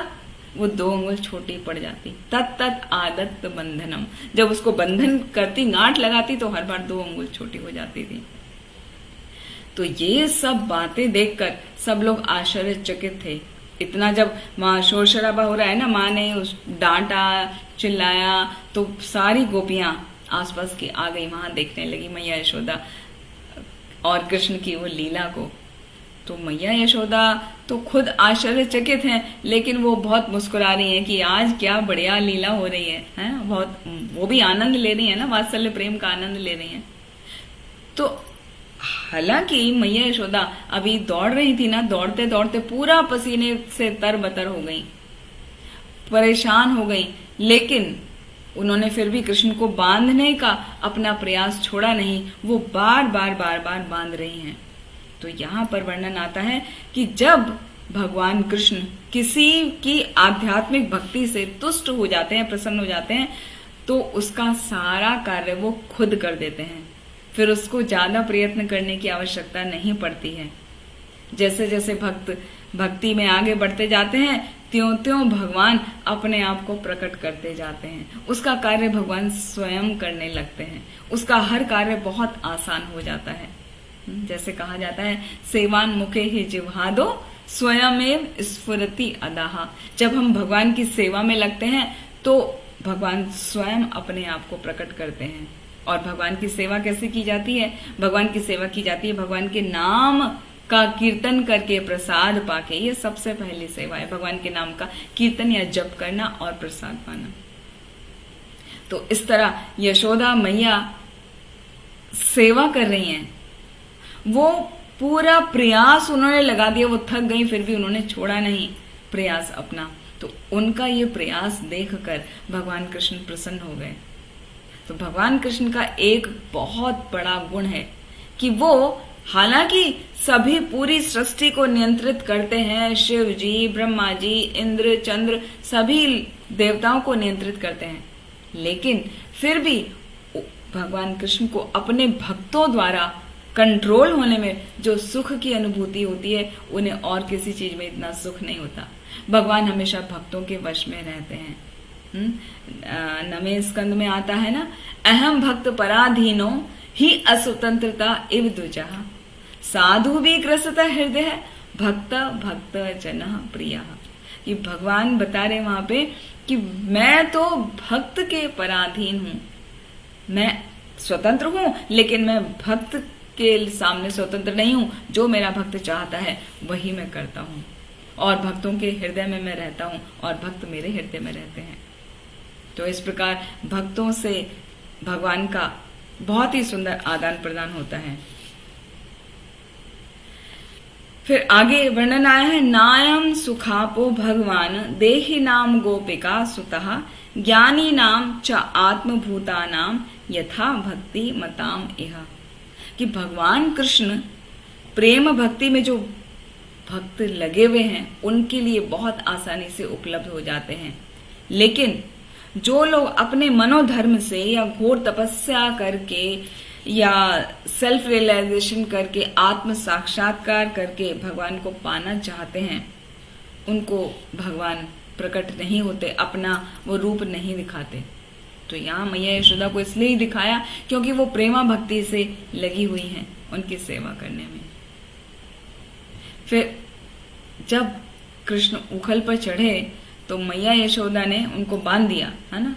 वो 2 अंगुल छोटी पड़ जाती। तत् तत् आदत्त बंधनम, जब उसको बंधन करती, गांठ लगाती, तो हर बार 2 अंगुल छोटी हो जाती थी। तो ये सब बातें देखकर सब लोग आश्चर्यचकित थे। इतना जब वहां शोर शराबा हो रहा है ना, माँ ने उस डांटा, चिल्लाया, तो सारी गोपियां आसपास की आ गई, वहां देखने लगी मैया यशोदा और कृष्ण की वो लीला को। तो मैया यशोदा तो खुद आश्चर्यचकित हैं, लेकिन वो बहुत मुस्कुरा रही हैं कि आज क्या बढ़िया लीला हो रही है, हैं? बहुत वो भी आनंद ले रही है ना, वात्सल्य प्रेम का आनंद ले रही हैं। तो हालांकि मैया यशोदा अभी दौड़ रही थी ना, दौड़ते दौड़ते पूरा पसीने से तरबतर हो गई, परेशान हो गई, लेकिन उन्होंने फिर भी कृष्ण को बांधने का अपना प्रयास छोड़ा नहीं, वो बार बार बांध रही हैं। तो यहाँ पर वर्णन आता है कि जब भगवान कृष्ण किसी की आध्यात्मिक भक्ति से तुष्ट हो जाते हैं, प्रसन्न हो जाते हैं, तो उसका सारा कार्य वो खुद कर देते हैं, फिर उसको ज्यादा प्रयत्न करने की आवश्यकता नहीं पड़ती है। जैसे जैसे भक्त भक्ति में आगे बढ़ते जाते हैं, त्यों त्यों भगवान अपने आप को प्रकट करते जाते हैं, उसका कार्य भगवान स्वयं करने लगते हैं, उसका हर कार्य बहुत आसान हो जाता है। जैसे कहा जाता है, सेवान मुखे ही जिह्वादो स्वयमेव स्फुरति अदाहा। जब हम भगवान की सेवा में लगते हैं तो भगवान स्वयं अपने आप को प्रकट करते हैं। और भगवान की सेवा कैसे की जाती है? भगवान की सेवा की जाती है भगवान के नाम का कीर्तन करके, प्रसाद पाके। ये सबसे पहली सेवा है, भगवान के नाम का कीर्तन या जप करना और प्रसाद पाना। तो इस तरह यशोदा मैया सेवा कर रही हैं। वो पूरा प्रयास उन्होंने लगा दिया, वो थक गई फिर भी उन्होंने छोड़ा नहीं प्रयास अपना। तो उनका ये प्रयास देखकर भगवान कृष्ण प्रसन्न हो गए। तो भगवान कृष्ण का एक बहुत बड़ा गुण है कि वो हालांकि सभी पूरी सृष्टि को नियंत्रित करते हैं, शिव जी, ब्रह्मा जी, इंद्र, चंद्र, सभी देवताओं को नियंत्रित करते हैं, लेकिन फिर भी भगवान कृष्ण को अपने भक्तों द्वारा कंट्रोल होने में जो सुख की अनुभूति होती है, उन्हें और किसी चीज में इतना सुख नहीं होता। भगवान हमेशा भक्तों के वश में रहते हैं। नवे स्कंद में आता है ना, अहम भक्त पराधीनो ही अस्वतंत्रता इव दुजः साधु भी ग्रसत हृदय भक्त भक्त जन प्रिय। ये भगवान बता रहे वहां पे कि मैं तो भक्त के पराधीन हूं, मैं स्वतंत्र हूं लेकिन मैं भक्त के सामने स्वतंत्र नहीं हूं। जो मेरा भक्त चाहता है वही मैं करता हूं, और भक्तों के हृदय में मैं रहता हूं और भक्त मेरे हृदय में रहते हैं। तो इस प्रकार भक्तों से भगवान का बहुत ही सुंदर आदान प्रदान होता है। फिर आगे वर्णन आया है, नायम सुखापो भगवान देहि नाम गोपिका सुतः ज्ञानी नाम च आत्मभूता नाम यथा भक्ति मताम इह। कि भगवान कृष्ण प्रेम भक्ति में जो भक्त लगे हुए हैं उनके लिए बहुत आसानी से उपलब्ध हो जाते हैं, लेकिन जो लोग अपने मनोधर्म से या घोर तपस्या करके या सेल्फ रियलाइजेशन करके, आत्म साक्षात्कार करके भगवान को पाना चाहते हैं, उनको भगवान प्रकट नहीं होते, अपना वो रूप नहीं दिखाते। तो यहाँ मैया यशोदा को इसलिए ही दिखाया क्योंकि वो प्रेमा भक्ति से लगी हुई हैं उनकी सेवा करने में। फिर जब कृष्ण उखल पर चढ़े तो मैया यशोदा ने उनको बांध दिया, है ना।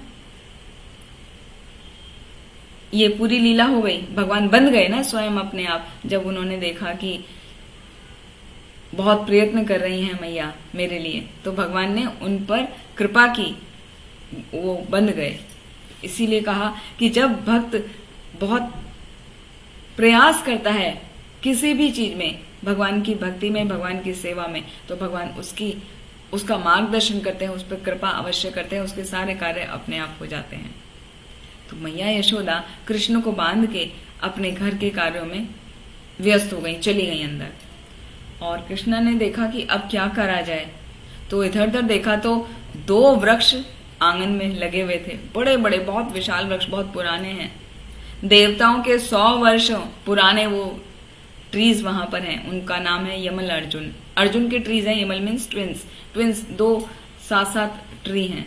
ये पूरी लीला हो गई, भगवान बंध गए ना स्वयं अपने आप। जब उन्होंने देखा कि बहुत प्रयत्न कर रही हैं मैया मेरे लिए, तो भगवान ने उन पर कृपा की, वो बंध गए। इसीलिए कहा कि जब भक्त बहुत प्रयास करता है किसी भी चीज में, भगवान की भक्ति में, भगवान की सेवा में, तो भगवान उसका मार्गदर्शन करते हैं, उस पर कृपा अवश्य करते हैं, उसके सारे कार्य अपने आप हो जाते हैं। तो मैया यशोदा कृष्ण को बांध के अपने घर के कार्यों में व्यस्त हो गई, चली गई अंदर। और कृष्ण ने देखा कि अब क्या करा जाए, तो इधर उधर देखा तो 2 वृक्ष आंगन में लगे हुए थे, बड़े बड़े बहुत विशाल वृक्ष, बहुत पुराने हैं, देवताओं के 100 वर्ष पुराने वो ट्रीज वहां पर हैं। उनका नाम है यमल अर्जुन। अर्जुन के ट्रीज हैं, यमल मीन्स ट्विंस, 2 साथ ट्री हैं।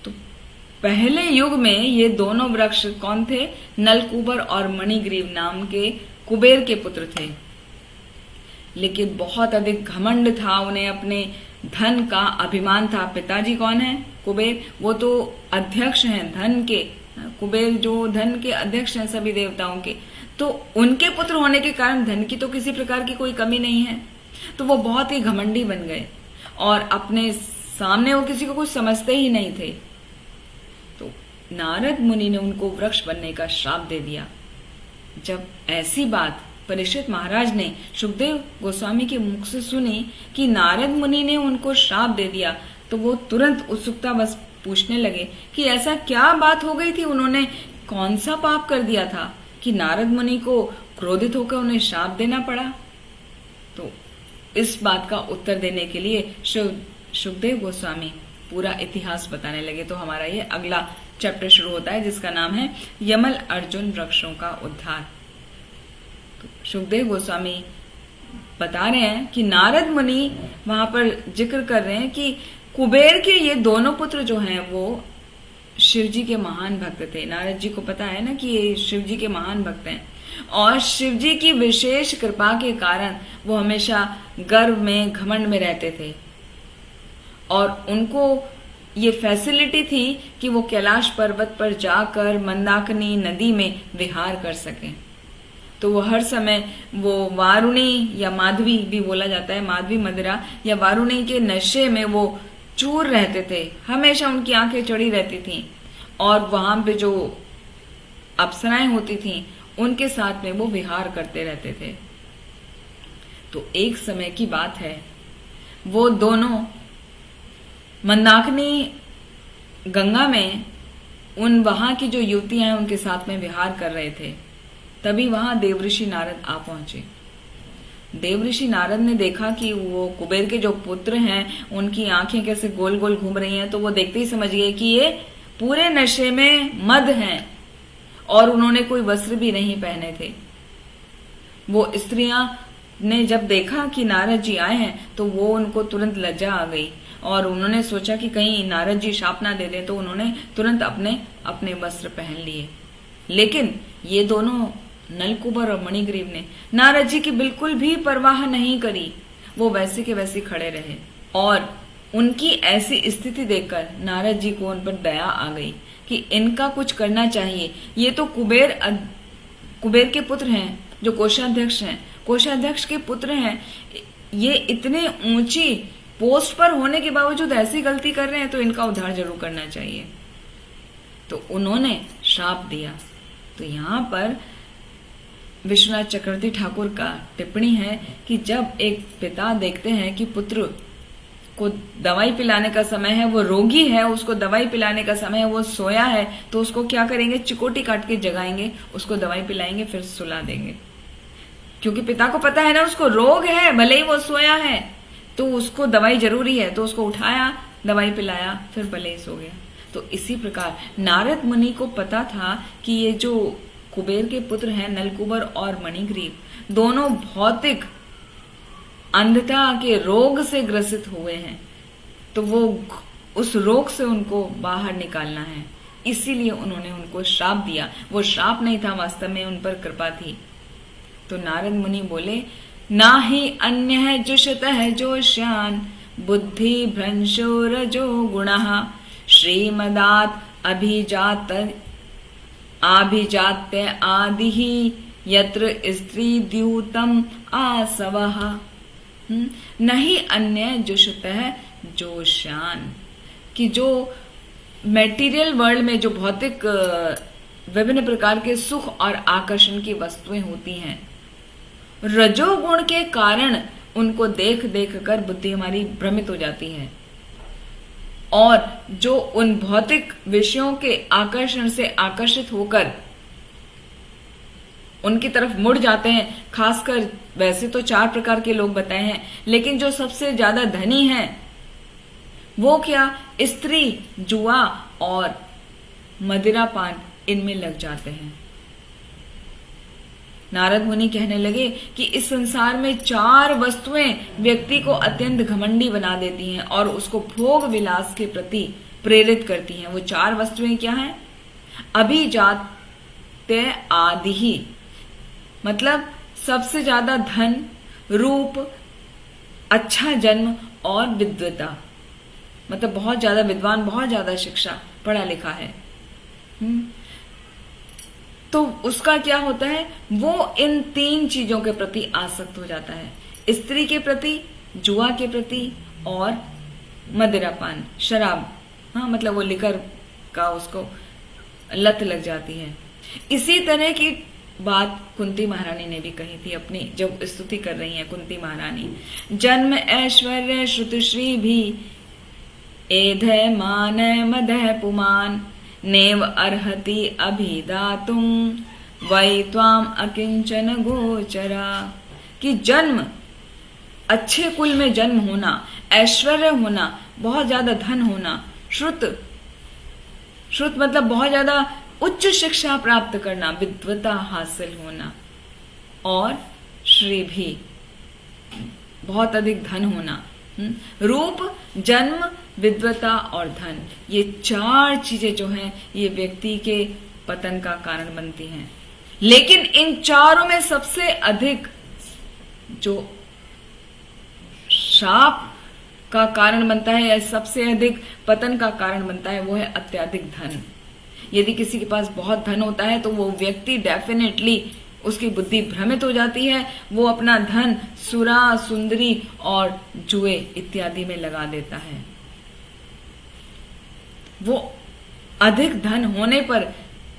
तो पहले युग में ये दोनों वृक्ष कौन थे? नलकूबर और मणिग्रीव नाम के कुबेर के पुत्र थे। लेकिन बहुत अधिक घमंड था उन्हें, अपने धन का अभिमान था। पिताजी कौन है? कुबेर, वो तो अध्यक्ष हैं धन के, कुबेर जो धन के अध्यक्ष हैं सभी देवताओं के। तो उनके पुत्र होने के कारण धन की तो किसी प्रकार की कोई कमी नहीं है। तो वो बहुत ही घमंडी बन गए और अपने सामने वो किसी को कुछ समझते ही नहीं थे। तो नारद मुनि ने उनको वृक्ष बनने का श्राप दे दिया। जब ऐसी बात परीक्षित महाराज ने सुखदेव गोस्वामी के मुख से सुनी कि नारद मुनि ने उनको श्राप दे दिया, तो वो तुरंत उत्सुकता बस पूछने लगे कि ऐसा क्या बात हो गई थी, उन्होंने कौन सा पाप कर दिया था कि नारद मुनि को क्रोधित होकर उन्हें श्राप देना पड़ा। तो इस बात का उत्तर देने के लिए सुखदेव गोस्वामी पूरा इतिहास बताने लगे। तो हमारा ये अगला चैप्टर शुरू होता है जिसका नाम है यमल अर्जुन वृक्षों का उद्धार। तो सुखदेव गोस्वामी बता रहे हैं कि नारद मुनि वहां पर जिक्र कर रहे हैं कि कुबेर के ये दोनों पुत्र जो हैं वो शिव जी के महान भक्त थे। नारद जी को पता है ना कि ये शिव जी के महान भक्त हैं, और शिव जी की विशेष कृपा के कारण वो हमेशा गर्व में, घमंड में रहते थे, और उनको ये फैसिलिटी थी कि वो कैलाश पर्वत पर जाकर मंदाकिनी नदी में विहार कर सकें। तो वो हर समय वो वारुणी या माधवी भी बोला जाता है, माधवी मदिरा या वारुणी के नशे में वो चूर रहते थे, हमेशा उनकी आंखें चढ़ी रहती थीं और वहां पे जो अप्सराएं होती थीं उनके साथ में वो विहार करते रहते थे। तो एक समय की बात है, वो दोनों मंदाकिनी गंगा में उन वहां की जो युवतियां हैं उनके साथ में विहार कर रहे थे। तभी वहां देवऋषि नारद आ पहुंचे। देवऋषि नारद ने देखा कि वो कुबेर के जो पुत्र हैं उनकी आंखें कैसे गोल गोल घूम रही हैं, तो वो देखते ही समझ गए कि ये पूरे नशे में मद हैं और उन्होंने कोई वस्त्र भी नहीं पहने थे। वो स्त्रियां ने जब देखा कि नारद जी आए हैं तो वो उनको तुरंत लज्जा आ गई और उन्होंने सोचा कि कहीं नारद जी शाप ना दे दें, तो उन्होंने तुरंत अपने अपने वस्त्र पहन लिए। लेकिन ये दोनों नलकुबर और मणिग्रीव ने नारद जी की बिल्कुल भी परवाह नहीं करी, वो वैसे के वैसे खड़े रहे। और उनकी ऐसी स्थिति देखकर नारद जी को उन पर दया आ गई कि इनका कुछ करना चाहिए। ये तो कुबेर के पुत्र हैं, जो कोषाध्यक्ष हैं, कोषाध्यक्ष के पुत्र हैं, ये इतने ऊंची पोस्ट पर होने के बावजूद ऐसी गलती कर रहे हैं, तो इनका उद्धार जरूर करना चाहिए। तो उन्होंने श्राप दिया। तो यहाँ पर विश्वनाथ चक्रवर्ती ठाकुर का टिप्पणी है कि जब एक पिता देखते हैं कि पुत्र को दवाई पिलाने का समय है, वो रोगी है, उसको दवाई पिलाने का समय है, वो सोया है, तो उसको क्या करेंगे, चिकोटी काट के जगाएंगे, उसको दवाई पिलाएंगे, फिर सुला देंगे। क्योंकि पिता को पता है ना उसको रोग है, भले ही वो सोया है, तो उसको दवाई जरूरी है, तो उसको उठाया, दवाई पिलाया, फिर भले ही सो गया। तो इसी प्रकार नारद मुनि को पता था कि ये जो कुबेर के पुत्र हैं नलकुबर और मणिग्रीव, दोनों भौतिक अंधता के रोग से ग्रसित हुए हैं, तो वो उस रोग से उनको बाहर निकालना है, इसीलिए उन्होंने उनको श्राप दिया। वो श्राप नहीं था, वास्तव में उन पर कृपा थी। तो नारद मुनि बोले, ना ही अन्य है जुषत है जोश्यान, बुद्धि भ्रंशो रजो गुणः, श्रीमदात आभिजात्य आदि ही यत्र स्त्री द्यूतम आसवः। नहीं अन्य जुषत है जोशान, कि जो मेटीरियल वर्ल्ड में जो भौतिक विभिन्न प्रकार के सुख और आकर्षण की वस्तुएं होती हैं, रजोगुण के कारण उनको देख देख कर बुद्धि हमारी भ्रमित हो जाती है और जो उन भौतिक विषयों के आकर्षण से आकर्षित होकर उनकी तरफ मुड़ जाते हैं। खासकर वैसे तो 4 प्रकार के लोग बताए हैं, लेकिन जो सबसे ज्यादा धनी हैं वो क्या, स्त्री, जुआ और मदिरापान, इनमें लग जाते हैं। नारद मुनि कहने लगे कि इस संसार में 4 वस्तुएं व्यक्ति को अत्यंत घमंडी बना देती हैं और उसको भोग विलास के प्रति प्रेरित करती हैं। वो 4 वस्तुएं क्या हैं? अभिजात्य आदि ही, मतलब सबसे ज्यादा धन, रूप, अच्छा जन्म और विद्वता, मतलब बहुत ज्यादा विद्वान, बहुत ज्यादा शिक्षा, पढ़ा लिखा है। तो उसका क्या होता है, वो इन 3 चीजों के प्रति आसक्त हो जाता है, स्त्री के प्रति, जुआ के प्रति और मदिरापान, शराब, हाँ मतलब वो लिकर का उसको लत लग जाती है। इसी तरह की बात कुंती महारानी ने भी कही थी अपनी, जब स्तुति कर रही हैं कुंती महारानी, जन्म ऐश्वर्य श्रुतश्री भी एधय मानय मदय पुमान, नेव अर्हति अभिदातुम वै त्वाम अकिंचन गोचरा। कि जन्म, अच्छे कुल में जन्म होना, ऐश्वर्य होना, बहुत ज्यादा धन होना, श्रुत मतलब बहुत ज्यादा उच्च शिक्षा प्राप्त करना, विद्वता हासिल होना, और श्री भी, बहुत अधिक धन होना, रूप, जन्म, विद्वता और धन, ये 4 चीजें जो हैं ये व्यक्ति के पतन का कारण बनती हैं। लेकिन इन चारों में सबसे अधिक जो शाप का कारण बनता है या सबसे अधिक पतन का कारण बनता है, वो है अत्यधिक धन। यदि किसी के पास बहुत धन होता है तो वो व्यक्ति डेफिनेटली, उसकी बुद्धि भ्रमित हो जाती है, वो अपना धन सुरा, सुंदरी और जुए इत्यादि में लगा देता है। वो अधिक धन होने पर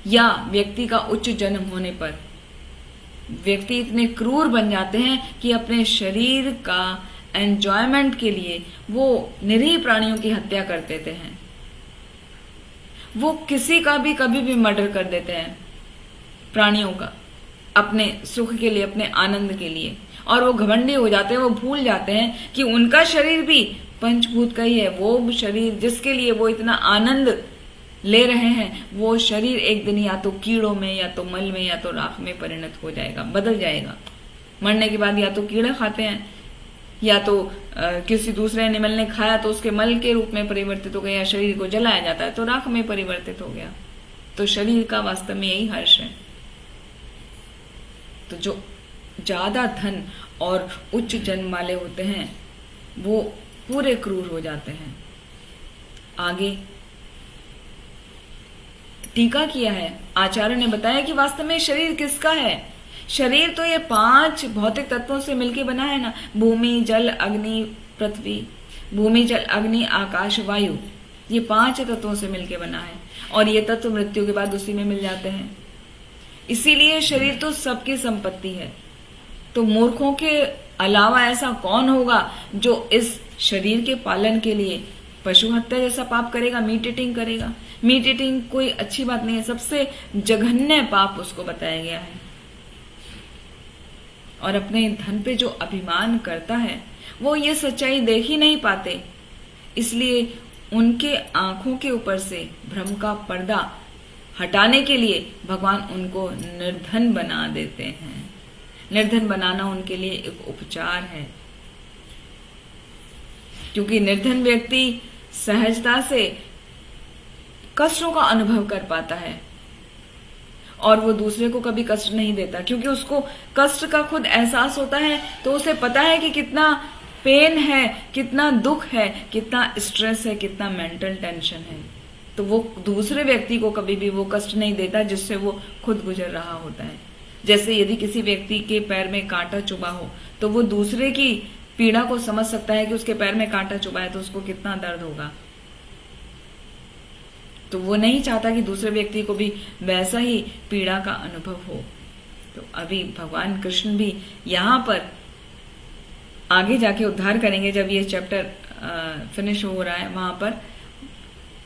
या व्यक्ति का उच्च जन्म होने पर व्यक्ति इतने क्रूर बन जाते हैं कि अपने शरीर का एंजॉयमेंट के लिए वो निरीह प्राणियों की हत्या कर देते हैं। वो किसी का भी कभी भी मर्डर कर देते हैं, प्राणियों का, अपने सुख के लिए, अपने आनंद के लिए। और वो घमंडी हो जाते हैं, वो भूल जाते हैं कि उनका शरीर भी पंचभूत का ही है। वो शरीर जिसके लिए वो इतना आनंद ले रहे हैं, वो शरीर एक दिन या तो कीड़ों में, या तो मल में, या तो राख में परिणत हो जाएगा, बदल जाएगा। मरने के बाद या तो कीड़े खाते हैं, या तो किसी दूसरे एनिमल ने खाया तो उसके मल के रूप में परिवर्तित हो गया, या शरीर को जलाया जाता है तो राख में परिवर्तित हो गया। तो शरीर का वास्तव में यही हर्ष है। तो जो ज्यादा धन और उच्च जन्म वाले होते हैं वो पूरे क्रूर हो जाते हैं। आगे टीका किया है, आचार्य ने बताया कि वास्तव में शरीर किसका है। शरीर तो ये 5 भौतिक तत्वों से मिलकर बना है ना, भूमि, जल, अग्नि, पृथ्वी। भूमि, जल, अग्नि, आकाश, वायु, ये 5 तत्वों से मिलकर बना है। और ये तत्व मृत्यु के बाद उसी में मिल जाते हैं। इसीलिए शरीर तो सबकी संपत्ति है। तो मूर्खों के अलावा ऐसा कौन होगा जो इस शरीर के पालन के लिए पशु हत्या जैसा पाप करेगा, मीट ईटिंग करेगा। मीट ईटिंग कोई अच्छी बात नहीं है, सबसे जघन्य पाप उसको बताया गया है। और अपने धन पे जो अभिमान करता है वो ये सच्चाई देख ही नहीं पाते, इसलिए उनके आंखों के ऊपर से भ्रम का पर्दा हटाने के लिए भगवान उनको निर्धन बना देते हैं। निर्धन बनाना उनके लिए एक उपचार है, क्योंकि निर्धन व्यक्ति सहजता से कष्टों का अनुभव कर पाता है और वो दूसरे को कभी कष्ट नहीं देता, क्योंकि उसको कष्ट का खुद एहसास होता है। तो उसे पता है कि कितना पेन है, कितना दुख है, कितना स्ट्रेस है, कितना मेंटल टेंशन है। तो वो दूसरे व्यक्ति को कभी भी वो कष्ट नहीं देता जिससे वो खुद गुजर रहा होता है। जैसे यदि किसी व्यक्ति के पैर में कांटा चुभा हो तो वो दूसरे की पीड़ा को समझ सकता है कि उसके पैर में कांटा चुभा है तो उसको कितना दर्द होगा। तो वो नहीं चाहता कि दूसरे व्यक्ति को भी वैसा ही पीड़ा का अनुभव हो। तो अभी भगवान कृष्ण भी यहाँ पर आगे जाके उद्धार करेंगे, जब ये चैप्टर फिनिश हो रहा है वहां पर,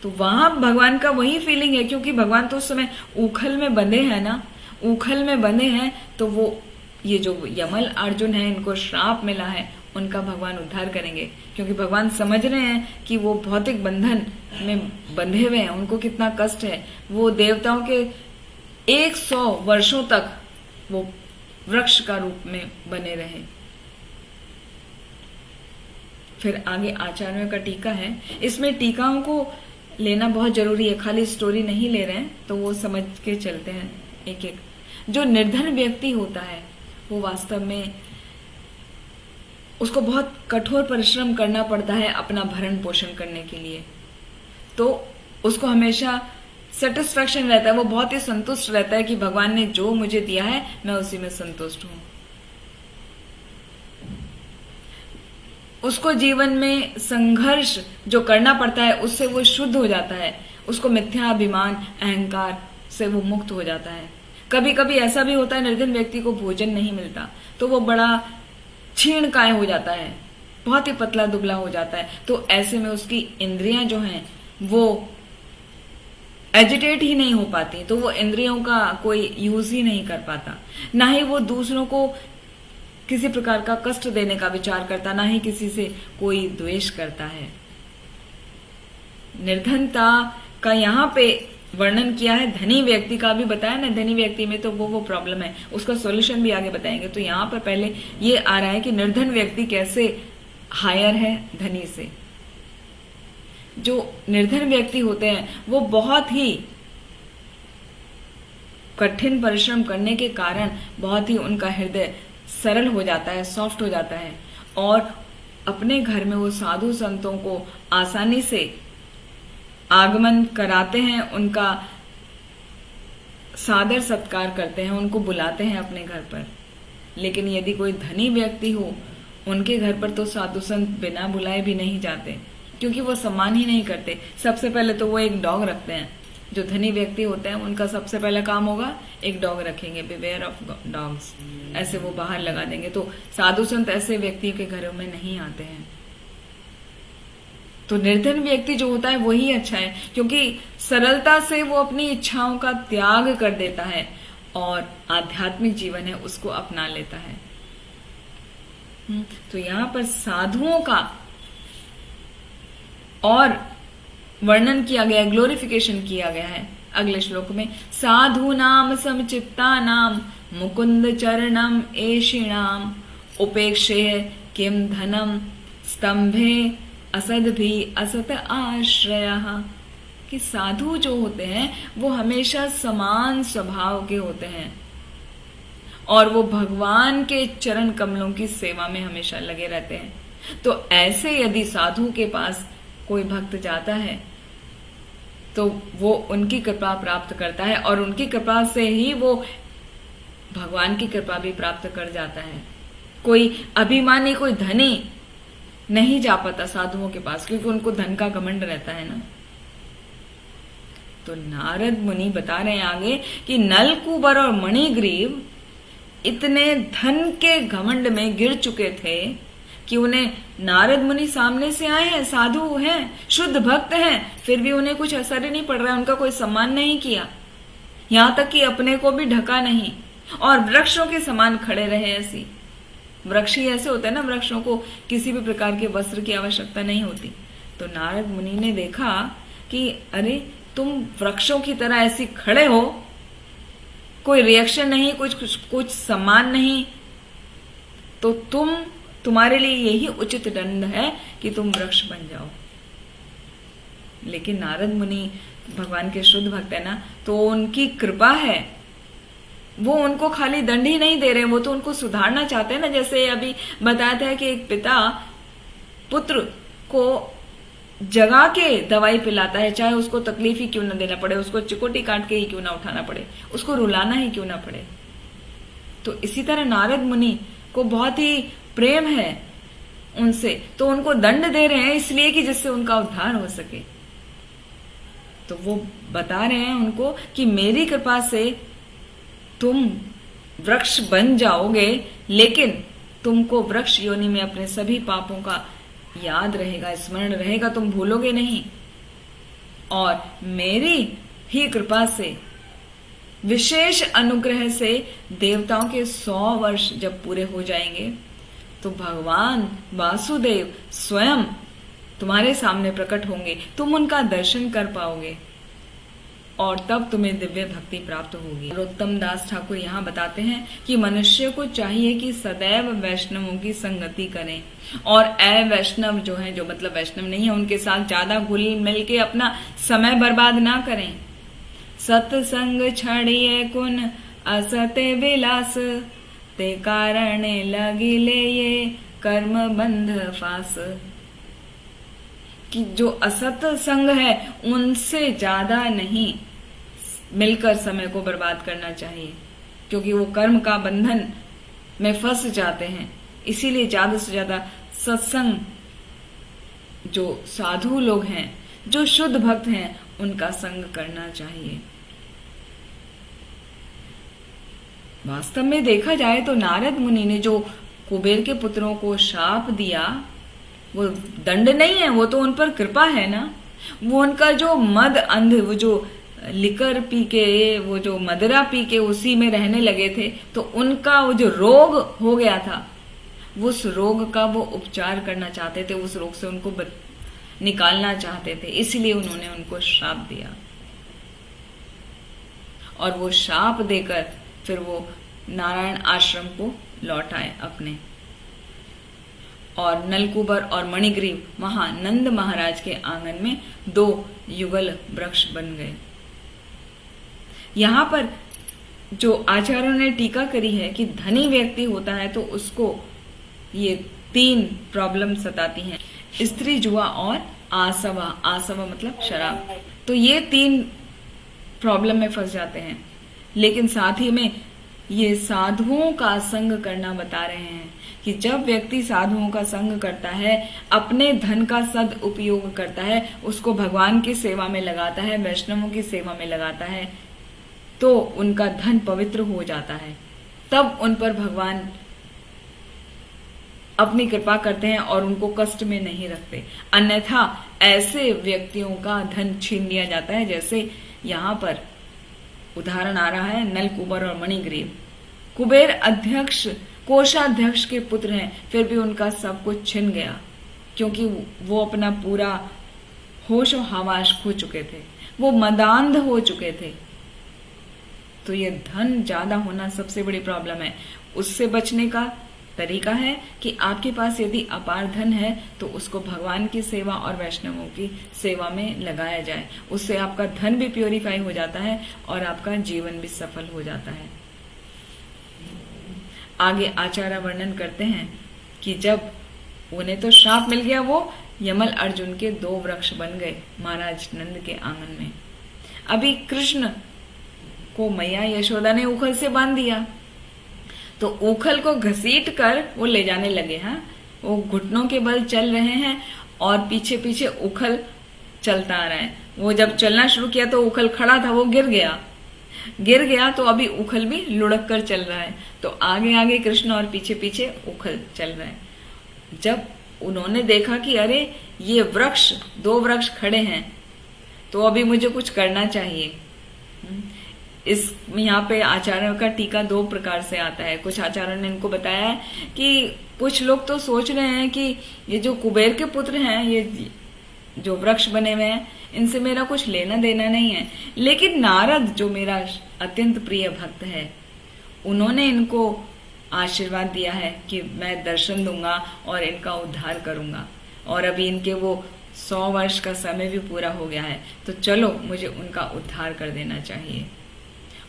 तो वहां भगवान का वही फीलिंग है, क्योंकि भगवान तो उस समय उखल में बंधे हैं ना, उखल में बंधे हैं। तो वो ये जो यमल अर्जुन है, इनको श्राप मिला है, उनका भगवान उद्धार करेंगे, क्योंकि भगवान समझ रहे हैं कि वो भौतिक बंधन में बंधे हुए हैं, उनको कितना कष्ट है। वो देवताओं के 100 वर्षों तक वो वृक्ष का रूप में बने रहे। फिर आगे आचार्यों का टीका है, इसमें टीकाओं को लेना बहुत जरूरी है, खाली स्टोरी नहीं ले रहे हैं, तो वो समझ के चलते हैं एक एक। जो निर्धन व्यक्ति होता है वो वास्तव में उसको बहुत कठोर परिश्रम करना पड़ता है अपना भरण पोषण करने के लिए। तो उसको हमेशा सेटिस्फेक्शन रहता है, वो बहुत ही संतुष्ट रहता है कि भगवान ने जो मुझे दिया है मैं उसी में संतुष्ट हूं। उसको जीवन में संघर्ष जो करना पड़ता है उससे वो शुद्ध हो जाता है, उसको मिथ्या अभिमान अहंकार से वो मुक्त हो जाता है। कभी कभी ऐसा भी होता है निर्धन व्यक्ति को भोजन नहीं मिलता तो वो बड़ा क्षीण काय हो जाता है, बहुत ही पतला दुबला हो जाता है। तो ऐसे में उसकी इंद्रियां जो हैं वो एजिटेट ही नहीं हो पाती, तो वो इंद्रियों का कोई यूज ही नहीं कर पाता, ना ही वो दूसरों को किसी प्रकार का कष्ट देने का विचार करता, ना ही किसी से कोई द्वेष करता है। निर्धनता का यहाँ पे वर्णन किया है, धनी व्यक्ति का भी बताया ना, धनी व्यक्ति में तो वो प्रॉब्लम है, उसका सॉल्यूशन भी आगे बताएंगे। तो यहाँ पर पहले ये आ रहा है कि निर्धन व्यक्ति कैसे हायर है धनी से। जो निर्धन व्यक्ति होते हैं वो बहुत ही कठिन परिश्रम करने के कारण बहुत ही उनका हृदय सरल हो जाता है, सॉफ्ट हो जाता है, और अपने घर में वो साधु संतों को आसानी से आगमन कराते हैं, उनका सादर सत्कार करते हैं, उनको बुलाते हैं अपने घर पर। लेकिन यदि कोई धनी व्यक्ति हो, उनके घर पर तो साधु संत बिना बुलाए भी नहीं जाते, क्योंकि वो सम्मान ही नहीं करते। सबसे पहले तो वो एक डॉग रखते हैं। जो धनी व्यक्ति होते हैं उनका सबसे पहला काम होगा एक डॉग रखेंगे, बिवेयर ऑफ डॉग्स, ऐसे वो बाहर लगा देंगे। तो साधु संत ऐसे व्यक्ति के घरों में नहीं आते हैं। तो निर्धन व्यक्ति जो होता है वही अच्छा है, क्योंकि सरलता से वो अपनी इच्छाओं का त्याग कर देता है और आध्यात्मिक जीवन है उसको अपना लेता है। तो यहां पर साधुओं का और वर्णन किया गया, ग्लोरिफिकेशन किया गया है अगले श्लोक में। साधु नाम समचित्ता नाम मुकुंद चरणम एषिणाम उपेक्षे किम धनम स्तंभे असद भी असत आश्रय। कि साधु जो होते हैं वो हमेशा समान स्वभाव के होते हैं और वो भगवान के चरण कमलों की सेवा में हमेशा लगे रहते हैं। तो ऐसे यदि साधु के पास कोई भक्त जाता है तो वो उनकी कृपा प्राप्त करता है और उनकी कृपा से ही वो भगवान की कृपा भी प्राप्त कर जाता है। कोई अभिमानी, कोई धनी नहीं जा पाता साधुओं के पास, क्योंकि उनको धन का घमंड रहता है ना। तो नारद मुनि बता रहे हैं आगे कि नलकूबर और मणिग्रीव इतने धन के घमंड में गिर चुके थे कि उन्हें नारद मुनि सामने से आए हैं, साधु हैं, शुद्ध भक्त हैं, फिर भी उन्हें कुछ असर ही नहीं पड़ रहा है, उनका कोई सम्मान नहीं किया, यहां तक कि अपने को भी ढका नहीं और वृक्षों के समान खड़े रहे। ऐसी वृक्ष ही ऐसे होते हैं ना, वृक्षों को किसी भी प्रकार के वस्त्र की आवश्यकता नहीं होती। तो नारद मुनि ने देखा कि अरे तुम वृक्षों की तरह ऐसी खड़े हो, कोई रिएक्शन नहीं, कुछ सम्मान नहीं, तो तुम्हारे लिए यही उचित दंड है कि तुम वृक्ष बन जाओ। लेकिन नारद मुनि भगवान के शुद्ध भक्त है ना, तो उनकी कृपा है, वो उनको खाली दंड ही नहीं दे रहे, वो तो उनको सुधारना चाहते हैं ना। जैसे अभी बताया था कि एक पिता पुत्र को जगा के दवाई पिलाता है, चाहे उसको तकलीफ ही क्यों ना देना पड़े, उसको चिकोटी काट के ही क्यों ना उठाना पड़े, उसको रुलाना ही क्यों ना पड़े। तो इसी तरह नारद मुनि को बहुत ही प्रेम है उनसे, तो उनको दंड दे रहे हैं इसलिए कि जिससे उनका उद्धार हो सके। तो वो बता रहे हैं उनको कि मेरी कृपा से तुम वृक्ष बन जाओगे, लेकिन तुमको वृक्ष योनि में अपने सभी पापों का याद रहेगा, स्मरण रहेगा, तुम भूलोगे नहीं। और मेरी ही कृपा से, विशेष अनुग्रह से देवताओं के 100 वर्ष जब पूरे हो जाएंगे तो भगवान वासुदेव स्वयं तुम्हारे सामने प्रकट होंगे, तुम उनका दर्शन कर पाओगे और तब तुम्हें दिव्य भक्ति प्राप्त होगी। उत्तम दास ठाकुर यहाँ बताते हैं कि मनुष्य को चाहिए कि सदैव वैष्णवों की संगति करें और अवैष्णव जो है, जो मतलब वैष्णव नहीं है, उनके साथ ज्यादा घुल मिल के अपना समय बर्बाद ना करें। सत्संग छड़िए कुन असते विलास, ते कारणे लगिले ये कर्म बंध फास। कि जो असत संग है उनसे ज्यादा नहीं मिलकर समय को बर्बाद करना चाहिए, क्योंकि वो कर्म का बंधन में फंस जाते हैं। इसीलिए ज्यादा से ज्यादा सत्संग, जो साधु लोग हैं, जो शुद्ध भक्त हैं, उनका संग करना चाहिए। वास्तव में देखा जाए तो नारद मुनि ने जो कुबेर के पुत्रों को शाप दिया वो दंड नहीं है, वो तो उन पर कृपा है ना। वो उनका जो मद अंध, वो जो लिकर पी के, वो जो मदिरा पी के उसी में रहने लगे थे, तो उनका वो जो रोग हो गया था, उस रोग का वो उपचार करना चाहते थे, उस रोग से उनको निकालना चाहते थे, इसलिए उन्होंने उनको श्राप दिया। और वो श्राप देकर फिर वो नारायण आश्रम को लौट आए अपने। और नलकूबर और मणिग्रीव वहां नंद महाराज के आंगन में 2 युगल वृक्ष बन गए। यहां पर जो आचार्यों ने टीका करी है कि धनी व्यक्ति होता है तो उसको ये तीन प्रॉब्लम सताती हैं, स्त्री, जुआ और आसवा। आसवा मतलब शराब। तो ये तीन प्रॉब्लम में फंस जाते हैं। लेकिन साथ ही में ये साधुओं का संग करना बता रहे हैं कि जब व्यक्ति साधुओं का संग करता है, अपने धन का सद उपयोग करता है, उसको भगवान की सेवा में लगाता है, वैष्णवों की सेवा में लगाता है, तो उनका धन पवित्र हो जाता है। तब उन पर भगवान अपनी कृपा करते हैं और उनको कष्ट में नहीं रखते। अन्यथा ऐसे व्यक्तियों का धन छीन लिया जाता है। जैसे यहाँ पर उदाहरण आ रहा है नल कुबर और मणिग्रीव। कुबेर अध्यक्ष, कोषाध्यक्ष के पुत्र हैं, फिर भी उनका सब कुछ छिन गया, क्योंकि वो अपना पूरा होश और हवास खो चुके थे, वो मदांध हो चुके थे। तो ये धन ज्यादा होना सबसे बड़ी प्रॉब्लम है। उससे बचने का तरीका है कि आपके पास यदि अपार धन है तो उसको भगवान की सेवा और वैष्णवों की सेवा में लगाया जाए। उससे आपका धन भी प्योरीफाई हो जाता है और आपका जीवन भी सफल हो जाता है। आगे आचार्य वर्णन करते हैं कि जब उन्हें तो श्राप मिल गया, वो यमल अर्जुन के 2 वृक्ष बन गए महाराज नंद के आंगन में। अभी कृष्ण को मैया यशोदा ने उखल से बांध दिया, तो उखल को घसीट कर वो ले जाने लगे। हाँ, वो घुटनों के बल चल रहे हैं और पीछे पीछे उखल चलता आ रहा है। वो जब चलना शुरू किया तो उखल खड़ा था, वो गिर गया तो अभी उखल भी लुढ़क कर चल रहा है। तो आगे आगे कृष्ण और पीछे पीछे उखल चल रहा है। जब उन्होंने देखा कि अरे ये वृक्ष, 2 वृक्ष खड़े हैं, तो अभी मुझे कुछ करना चाहिए। इस यहाँ पे आचार्यों का टीका 2 प्रकार से आता है। कुछ आचार्यों ने इनको बताया है कि कुछ लोग तो सोच रहे हैं कि ये जो कुबेर के पुत्र हैं, ये जो वृक्ष बने हुए हैं, इनसे मेरा कुछ लेना देना नहीं है। लेकिन नारद, जो मेरा अत्यंत प्रिय भक्त है, उन्होंने इनको आशीर्वाद दिया है कि मैं दर्शन दूंगा और इनका उद्धार करूंगा। और अभी इनके वो 100 वर्ष का समय भी पूरा हो गया है, तो चलो मुझे उनका उद्धार कर देना चाहिए।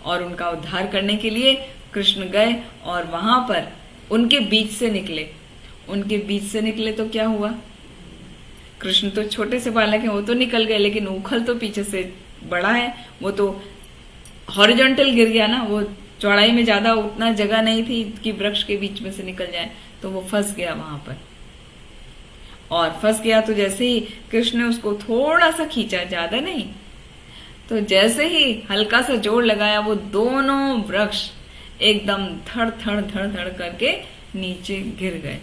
और उनका उद्धार करने के लिए कृष्ण गए और वहां पर उनके बीच से निकले तो क्या हुआ? कृष्ण तो छोटे से बालक हैं, वो तो निकल गए, लेकिन उखल तो पीछे से बड़ा है, वो तो हॉरिजॉन्टल गिर गया ना। वो चौड़ाई में ज्यादा उतना जगह नहीं थी कि वृक्ष के बीच में से निकल जाए, तो वो फंस गया वहां पर। और फंस गया तो जैसे ही कृष्ण ने उसको थोड़ा सा खींचा, ज्यादा नहीं, तो जैसे ही हल्का सा जोर लगाया, वो दोनों वृक्ष एकदम धड़ धड़ धड़ धड़ करके नीचे गिर गए।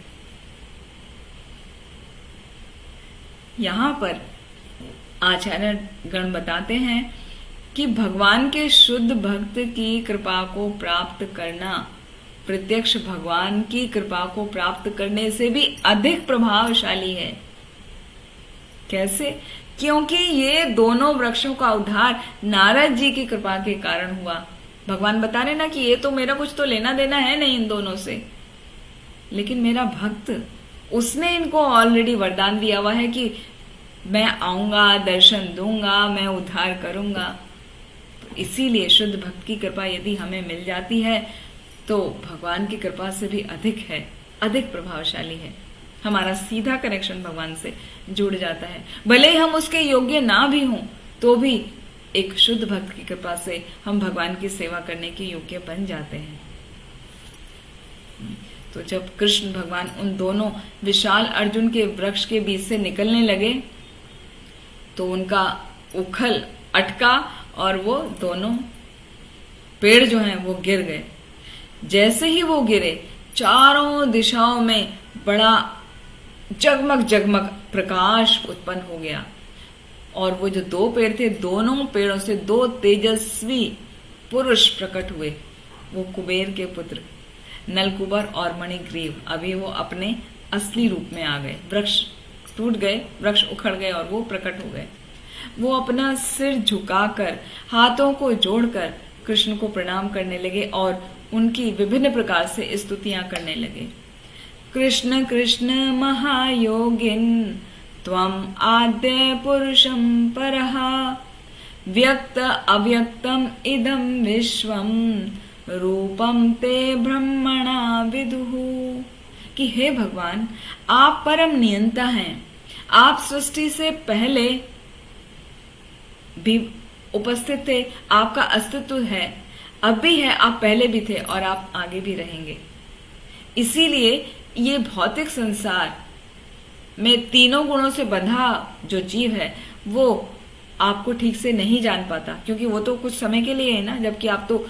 यहाँ पर आचार्य गण बताते हैं कि भगवान के शुद्ध भक्त की कृपा को प्राप्त करना प्रत्यक्ष भगवान की कृपा को प्राप्त करने से भी अधिक प्रभावशाली है। कैसे? क्योंकि ये दोनों वृक्षों का उद्धार नारद जी की कृपा के कारण हुआ। भगवान बता रहे ना कि ये तो मेरा कुछ तो लेना देना है नहीं इन दोनों से, लेकिन मेरा भक्त, उसने इनको ऑलरेडी वरदान दिया हुआ है कि मैं आऊंगा, दर्शन दूंगा, मैं उद्धार करूंगा। तो इसीलिए शुद्ध भक्त की कृपा यदि हमें मिल जाती है तो भगवान की कृपा से भी अधिक है, अधिक प्रभावशाली है। हमारा सीधा कनेक्शन भगवान से जुड़ जाता है। भले ही हम उसके योग्य ना भी हों, तो भी एक शुद्ध भक्त की कृपा से हम भगवान की सेवा करने के योग्य बन जाते हैं। तो जब कृष्ण भगवान उन दोनों विशाल अर्जुन के वृक्ष के बीच से निकलने लगे, तो उनका उखल अटका और वो दोनों पेड़ जो हैं वो गिर गए। जैसे ही वो गिरे, चारों दिशाओं में बड़ा जगमग जगमग प्रकाश उत्पन्न हो गया। और वो जो 2 पेड़ थे, दोनों पेड़ों से 2 तेजस्वी पुरुष प्रकट हुए। वो कुबेर के पुत्र नलकुबर और मणिग्रीव अभी वो अपने असली रूप में आ गए। वृक्ष टूट गए, वृक्ष उखड़ गए और वो प्रकट हो गए। वो अपना सिर झुकाकर, हाथों को जोड़कर कृष्ण को प्रणाम करने लगे और उनकी विभिन्न प्रकार से स्तुतियां करने लगे। कृष्ण कृष्ण महायोगिन त्वम आद्य पुरुषं परः व्यक्त अव्यक्तम इदं विश्वम रूपम ते ब्रह्मणा विदुः। कि हे भगवान, आप परम नियंता हैं, आप सृष्टि से पहले भी उपस्थित थे, आपका अस्तित्व है, अब भी है, आप पहले भी थे और आप आगे भी रहेंगे। इसीलिए ये भौतिक संसार में तीनों गुणों से बंधा जो जीव है वो आपको ठीक से नहीं जान पाता, क्योंकि वो तो कुछ समय के लिए है ना, जबकि आप तो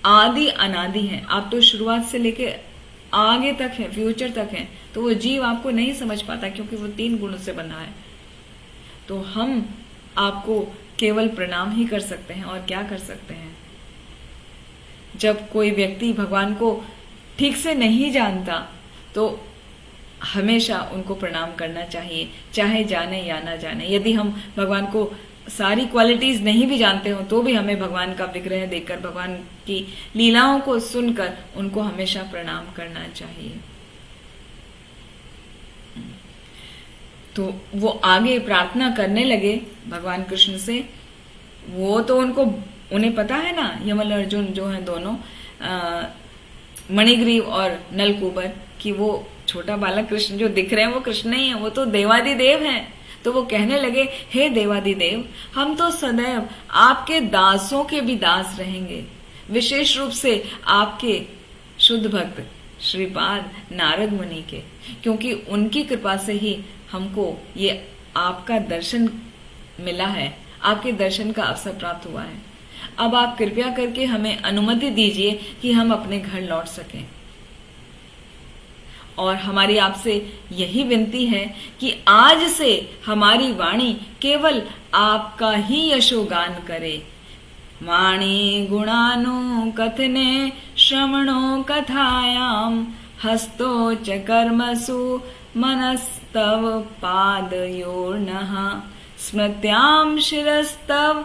आदि अनादि हैं, आप तो शुरुआत से लेके आगे तक है, फ्यूचर तक है। तो वो जीव आपको नहीं समझ पाता क्योंकि वो तीन गुणों से बंधा है। तो हम आपको केवल प्रणाम ही कर सकते हैं, और क्या कर सकते हैं। जब कोई व्यक्ति भगवान को ठीक से नहीं जानता तो हमेशा उनको प्रणाम करना चाहिए, चाहे जाने या ना जाने। यदि हम भगवान को सारी क्वालिटीज नहीं भी जानते हो तो भी हमें भगवान का विग्रह देखकर, भगवान की लीलाओं को सुनकर उनको हमेशा प्रणाम करना चाहिए। तो वो आगे प्रार्थना करने लगे भगवान कृष्ण से। वो तो उन्हें पता है ना, यमल अर्जुन जो हैं दोनों, मणिग्रीव और नलकूबर, कि वो छोटा बालक कृष्ण जो दिख रहे हैं वो कृष्ण नहीं है, वो तो देवादिदेव हैं। तो वो कहने लगे, हे देवादिदेव, हम तो सदैव आपके दासों के भी दास रहेंगे, विशेष रूप से आपके शुद्ध भक्त श्रीपाद नारद मुनि के, क्योंकि उनकी कृपा से ही हमको ये आपका दर्शन मिला है, आपके दर्शन का अवसर प्राप्त हुआ है। अब आप कृपया करके हमें अनुमति दीजिए कि हम अपने घर लौट सकें। और हमारी आपसे यही विनती है कि आज से हमारी वाणी केवल आपका ही यशोगान करे। वाणी गुणानु कथने श्रवणो कथायाम हस्तो च कर्मसु मनस्तव पादयोर्नः स्मृत्याम शिरस्तव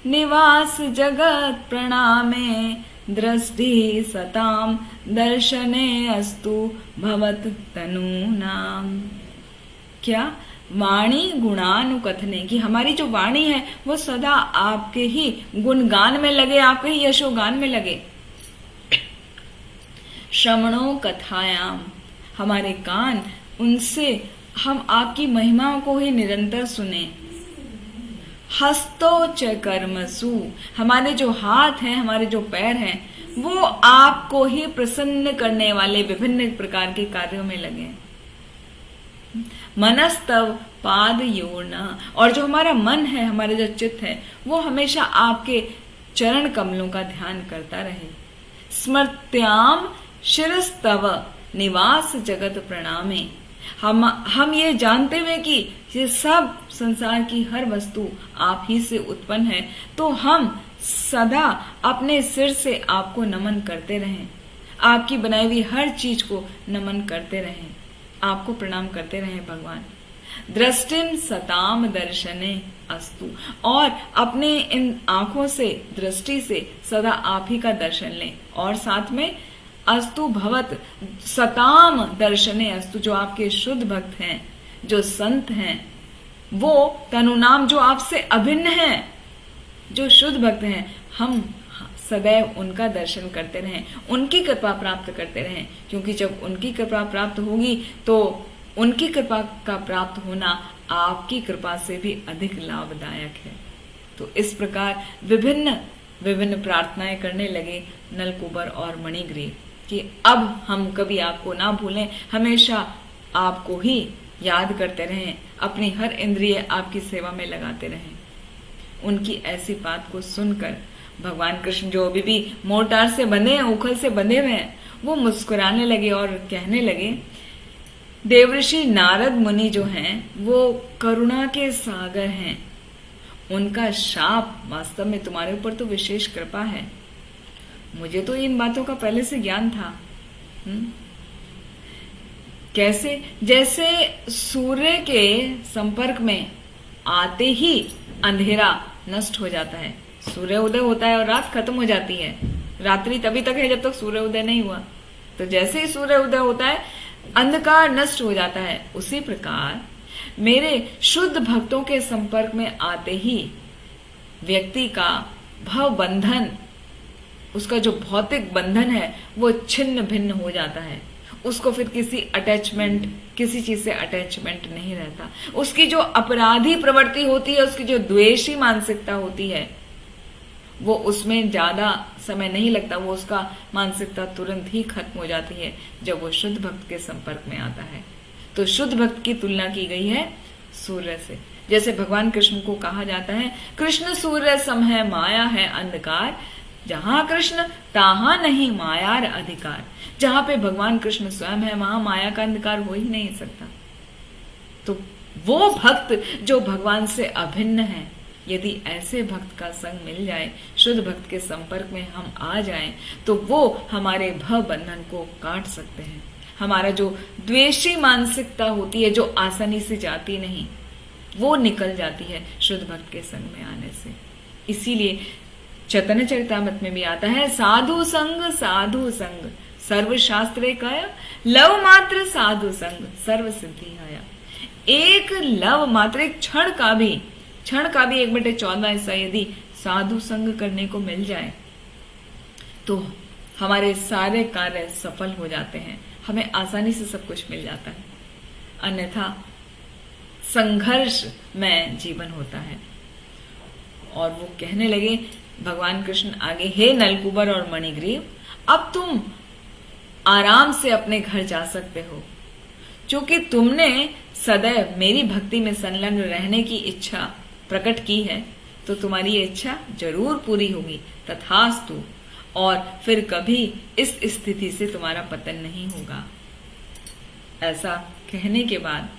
निवास जगत प्रणामे दृष्टि सताम दर्शने अस्तु भवत तनूनाम। क्या? वाणी गुणानुकथने, की हमारी जो वाणी है वो सदा आपके ही गुणगान में लगे, आपके ही यशोगान में लगे। श्रवणों कथायाम, हमारे कान उनसे हम आपकी महिमाओं को ही निरंतर सुने। हस्तो च कर्मसु, हमारे जो हाथ हैं, हमारे जो पैर हैं, वो आपको ही प्रसन्न करने वाले विभिन्न प्रकार के कार्यों में लगे। मनस्तव पाद योर्ना, और जो हमारा मन है, हमारे जो चित्त है, वो हमेशा आपके चरण कमलों का ध्यान करता रहे। स्मृत्याम शिरस्तव निवास जगत प्रणामे, हम ये जानते हुए कि ये सब संसार की हर वस्तु आप ही से उत्पन्न है, तो हम सदा अपने सिर से आपको नमन करते रहें, आपकी बनाई हुई हर चीज को नमन करते रहें, आपको प्रणाम करते रहें भगवान। दृष्टिन सताम दर्शने अस्तु, और अपने इन आंखों से, दृष्टि से सदा आप ही का दर्शन लें। और साथ में अस्तु भवत सताम दर्शने अस्तु, जो आपके शुद्ध भक्त हैं, जो संत हैं, वो तनुनाम जो आपसे अभिन्न हैं, जो शुद्ध भक्त हैं, हम सदैव उनका दर्शन करते रहें, उनकी कृपा प्राप्त करते रहें। क्योंकि जब उनकी कृपा प्राप्त होगी तो उनकी कृपा का प्राप्त होना आपकी कृपा से भी अधिक लाभदायक है। तो इस प्रकार विभिन्न प्रार्थनाएं करने लगे नलकूबर और मणिग्रीव कि अब हम कभी आपको ना भूलें, हमेशा आपको ही याद करते रहें, अपनी हर इंद्रिय आपकी सेवा में लगाते रहें। उनकी ऐसी बात को सुनकर भगवान कृष्ण, जो अभी भी मोटार से बंधे हैं, उखल से बंधे हुए हैं, वो मुस्कुराने लगे और कहने लगे, देवर्षि नारद मुनि जो हैं वो करुणा के सागर हैं, उनका शाप वास्तव में तुम्हारे ऊपर तो विशेष कृपा है। मुझे तो इन बातों का पहले से ज्ञान था। कैसे? जैसे सूर्य के संपर्क में आते ही अंधेरा नष्ट हो जाता है, सूर्य उदय होता है और रात खत्म हो जाती है, रात्रि तभी तक है जब तक सूर्य उदय नहीं हुआ। तो जैसे ही सूर्य उदय होता है अंधकार नष्ट हो जाता है। उसी प्रकार मेरे शुद्ध भक्तों के संपर्क में आते ही व्यक्ति का भव बंधन, उसका जो भौतिक बंधन है वो छिन्न भिन्न हो जाता है, उसको फिर किसी चीज से अटैचमेंट नहीं रहता। उसकी जो अपराधी प्रवृत्ति होती है, उसकी जो द्वेषी मानसिकता होती है, वो उसमें ज्यादा समय नहीं लगता, वो उसका मानसिकता तुरंत ही खत्म हो जाती है जब वो शुद्ध भक्त के संपर्क में आता है। तो शुद्ध भक्त की तुलना की गई है सूर्य से। जैसे भगवान कृष्ण को कहा जाता है, कृष्ण सूर्य सम है, माया है अंधकार, जहां कृष्ण तहां नहीं मायार अधिकार। जहां पे भगवान कृष्ण स्वयं है, वहां माया का अंधकार हो ही नहीं सकता। तो वो भक्त जो भगवान से अभिन्न है, यदि ऐसे भक्त का संग मिल जाए, शुद्ध भक्त के संपर्क में हम आ जाएं, तो वो हमारे भव बंधन को काट सकते हैं। हमारा जो द्वेषी मानसिकता होती है, जो आसानी से जाती नहीं, वो निकल जाती है शुद्ध भक्त के संग में आने से। इसीलिए चैतन्य चरितामृत में भी आता है, साधु संग सर्व शास्त्रे कय, लव मात्र साधु संग सर्व सिद्धि आया। एक लव मात्र, एक क्षण का भी 1/14 हिस्सा यदि साधु संग करने को मिल जाए तो हमारे सारे कार्य सफल हो जाते हैं, हमें आसानी से सब कुछ मिल जाता है। अन्यथा संघर्ष में जीवन होता है। और वो कहने लगे भगवान कृष्ण आगे, हे नलकुबर और मणिग्रीव, अब तुम आराम से अपने घर जा सकते हो, क्योंकि तुमने सदैव मेरी भक्ति में संलग्न रहने की इच्छा प्रकट की है, तो तुम्हारी ये इच्छा जरूर पूरी होगी, तथास्तु। और फिर कभी इस स्थिति से तुम्हारा पतन नहीं होगा। ऐसा कहने के बाद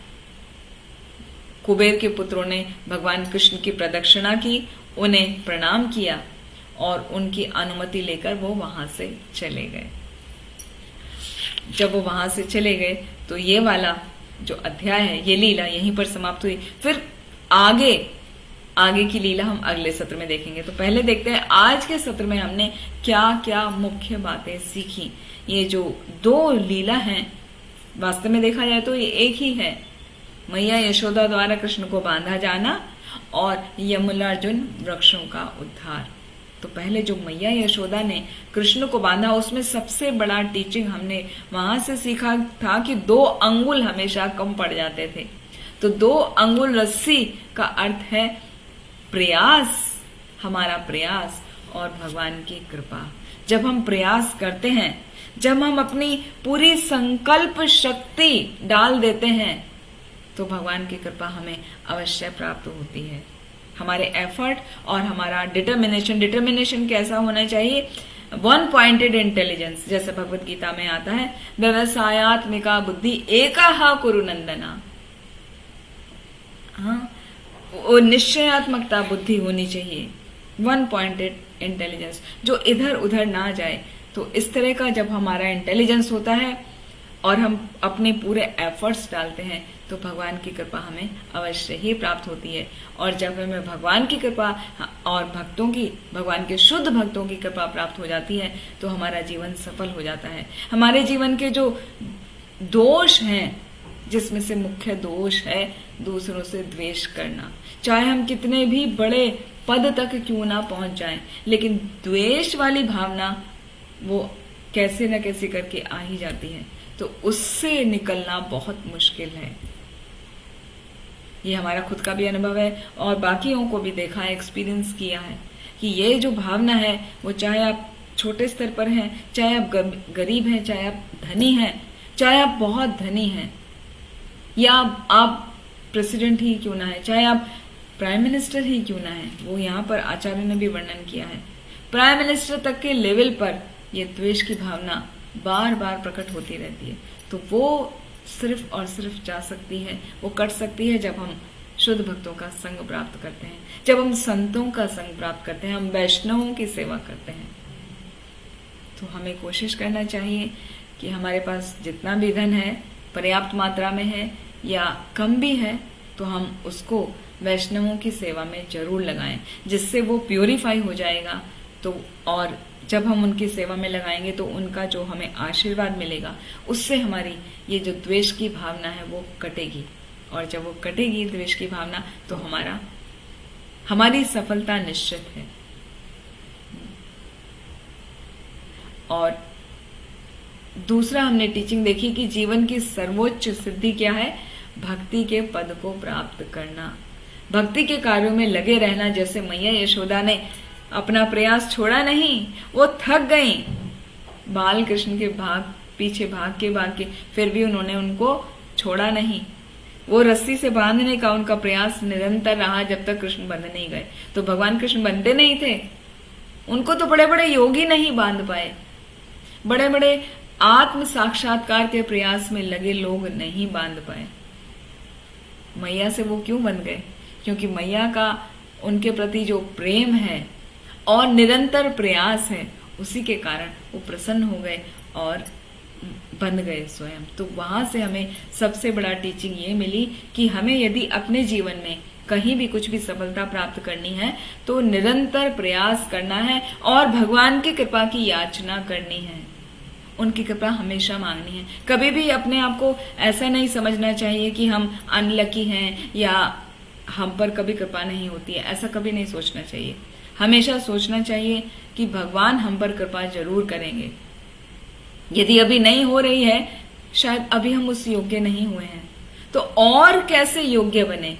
कुबेर के पुत्रों ने भगवान कृष्ण की प्रदक्षिणा की, उन्हें प्रणाम किया और उनकी अनुमति लेकर वो वहां से चले गए। जब वो वहां से चले गए तो ये वाला जो अध्याय है, ये लीला यहीं पर समाप्त हुई। फिर आगे की लीला हम अगले सत्र में देखेंगे। तो पहले देखते हैं आज के सत्र में हमने क्या क्या मुख्य बातें सीखी। ये जो 2 लीला हैं, वास्तव में देखा जाए तो ये एक ही है। मैया यशोदा द्वारा कृष्ण को बांधा जाना और यमुनार्जुन वृक्षों का उद्धार। तो पहले जो मैया यशोदा ने कृष्ण को बांधा, उसमें सबसे बड़ा टीचिंग हमने वहां से सीखा था कि 2 अंगुल हमेशा कम पड़ जाते थे। तो 2 अंगुल रस्सी का अर्थ है प्रयास, हमारा प्रयास और भगवान की कृपा। जब हम प्रयास करते हैं, जब हम अपनी पूरी संकल्प शक्ति डाल देते हैं, तो भगवान की कृपा हमें अवश्य प्राप्त होती है। हमारे एफर्ट और हमारा डिटर्मिनेशन कैसा होना चाहिए? 1 पॉइंटेड इंटेलिजेंस, जैसे भगवत गीता में आता है, व्यवसायत्मिका बुद्धि एका कुरु नंदना। हाँ, वो निश्चयात्मकता बुद्धि होनी चाहिए, 1 पॉइंटेड इंटेलिजेंस, जो इधर उधर ना जाए। तो इस तरह का जब हमारा इंटेलिजेंस होता है और हम अपने पूरे एफर्ट्स डालते हैं, तो भगवान की कृपा हमें अवश्य ही प्राप्त होती है। और जब हमें भगवान की कृपा और भगवान के शुद्ध भक्तों की कृपा प्राप्त हो जाती है, तो हमारा जीवन सफल हो जाता है। हमारे जीवन के जो दोष हैं, जिसमें से मुख्य दोष है दूसरों से द्वेष करना, चाहे हम कितने भी बड़े पद तक क्यों ना पहुंच जाएं, लेकिन द्वेष वाली भावना वो कैसे न कैसे करके आ ही जाती है। तो उससे निकलना बहुत मुश्किल है। ये हमारा खुद का भी अनुभव है और बाकियों को भी देखा है, एक्सपीरियंस किया है कि ये जो भावना है, वो चाहे आप छोटे स्तर पर हैं, चाहे आप गरीब हैं, चाहे आप धनी हैं, चाहे आप बहुत धनी हैं, या आप प्रेसिडेंट ही क्यों ना है, चाहे आप प्राइम मिनिस्टर ही क्यों ना है। वो यहाँ पर आचार्य ने भी वर्णन किया है, प्राइम मिनिस्टर तक के लेवल पर ये द्वेष की भावना बार बार प्रकट होती रहती है। तो वो सिर्फ और सिर्फ जा सकती है, वो कट सकती है जब हम शुद्ध भक्तों का संग प्राप्त करते हैं, जब हम संतों का संग प्राप्त करते हैं, हम वैष्णवों की सेवा करते हैं। तो हमें कोशिश करना चाहिए कि हमारे पास जितना भी धन है, पर्याप्त मात्रा में है या कम भी है, तो हम उसको वैष्णवों की सेवा में जरूर लगाएं, जिससे वो प्योरीफाई हो जाएगा। तो और जब हम उनकी सेवा में लगाएंगे तो उनका जो हमें आशीर्वाद मिलेगा, उससे हमारी ये जो द्वेष की भावना है वो कटेगी। और जब वो कटेगी द्वेष की भावना, तो हमारी सफलता निश्चित है। और दूसरा हमने टीचिंग देखी कि जीवन की सर्वोच्च सिद्धि क्या है? भक्ति के पद को प्राप्त करना, भक्ति के कार्यों में लगे रहना। जैसे मैया यशोदा ने अपना प्रयास छोड़ा नहीं, वो थक गई बाल कृष्ण के पीछे भाग के फिर भी उन्होंने उनको छोड़ा नहीं। वो रस्सी से बांधने का उनका प्रयास निरंतर रहा जब तक कृष्ण बंध नहीं गए। तो भगवान कृष्ण बंधे नहीं थे, उनको तो बड़े बड़े योगी नहीं बांध पाए, बड़े बड़े आत्म साक्षात्कार के प्रयास में लगे लोग नहीं बांध पाए। मैया से वो क्यों बंध गए? क्योंकि मैया का उनके प्रति जो प्रेम है और निरंतर प्रयास है, उसी के कारण वो प्रसन्न हो गए और बंध गए स्वयं। तो वहां से हमें सबसे बड़ा टीचिंग ये मिली कि हमें यदि अपने जीवन में कहीं भी कुछ भी सफलता प्राप्त करनी है तो निरंतर प्रयास करना है और भगवान की कृपा की याचना करनी है, उनकी कृपा हमेशा मांगनी है। कभी भी अपने आप को ऐसा नहीं समझना चाहिए कि हम अनलकी हैं या हम पर कभी कृपा नहीं होती है, ऐसा कभी नहीं सोचना चाहिए। हमेशा सोचना चाहिए कि भगवान हम पर कृपा जरूर करेंगे। यदि अभी नहीं हो रही है, शायद अभी हम उस योग्य नहीं हुए हैं, तो और कैसे योग्य बने,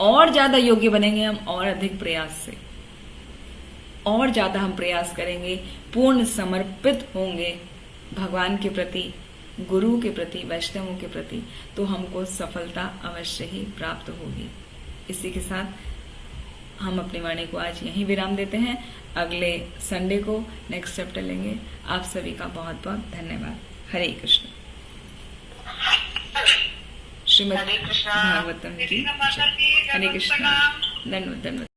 और ज्यादा योग्य बनेंगे हम और अधिक प्रयास से, और ज्यादा हम प्रयास करेंगे, पूर्ण समर्पित होंगे भगवान के प्रति, गुरु के प्रति, वैष्णवों के प्रति, तो हमको सफलता अवश्य ही प्राप्त होगी। इसी के साथ हम अपनी वाणी को आज यहीं विराम देते हैं। अगले संडे को नेक्स्ट चैप्टर लेंगे। आप सभी का बहुत बहुत धन्यवाद। हरे कृष्ण। श्रीमद् भागवतम की। हरे कृष्ण। धन्यवाद।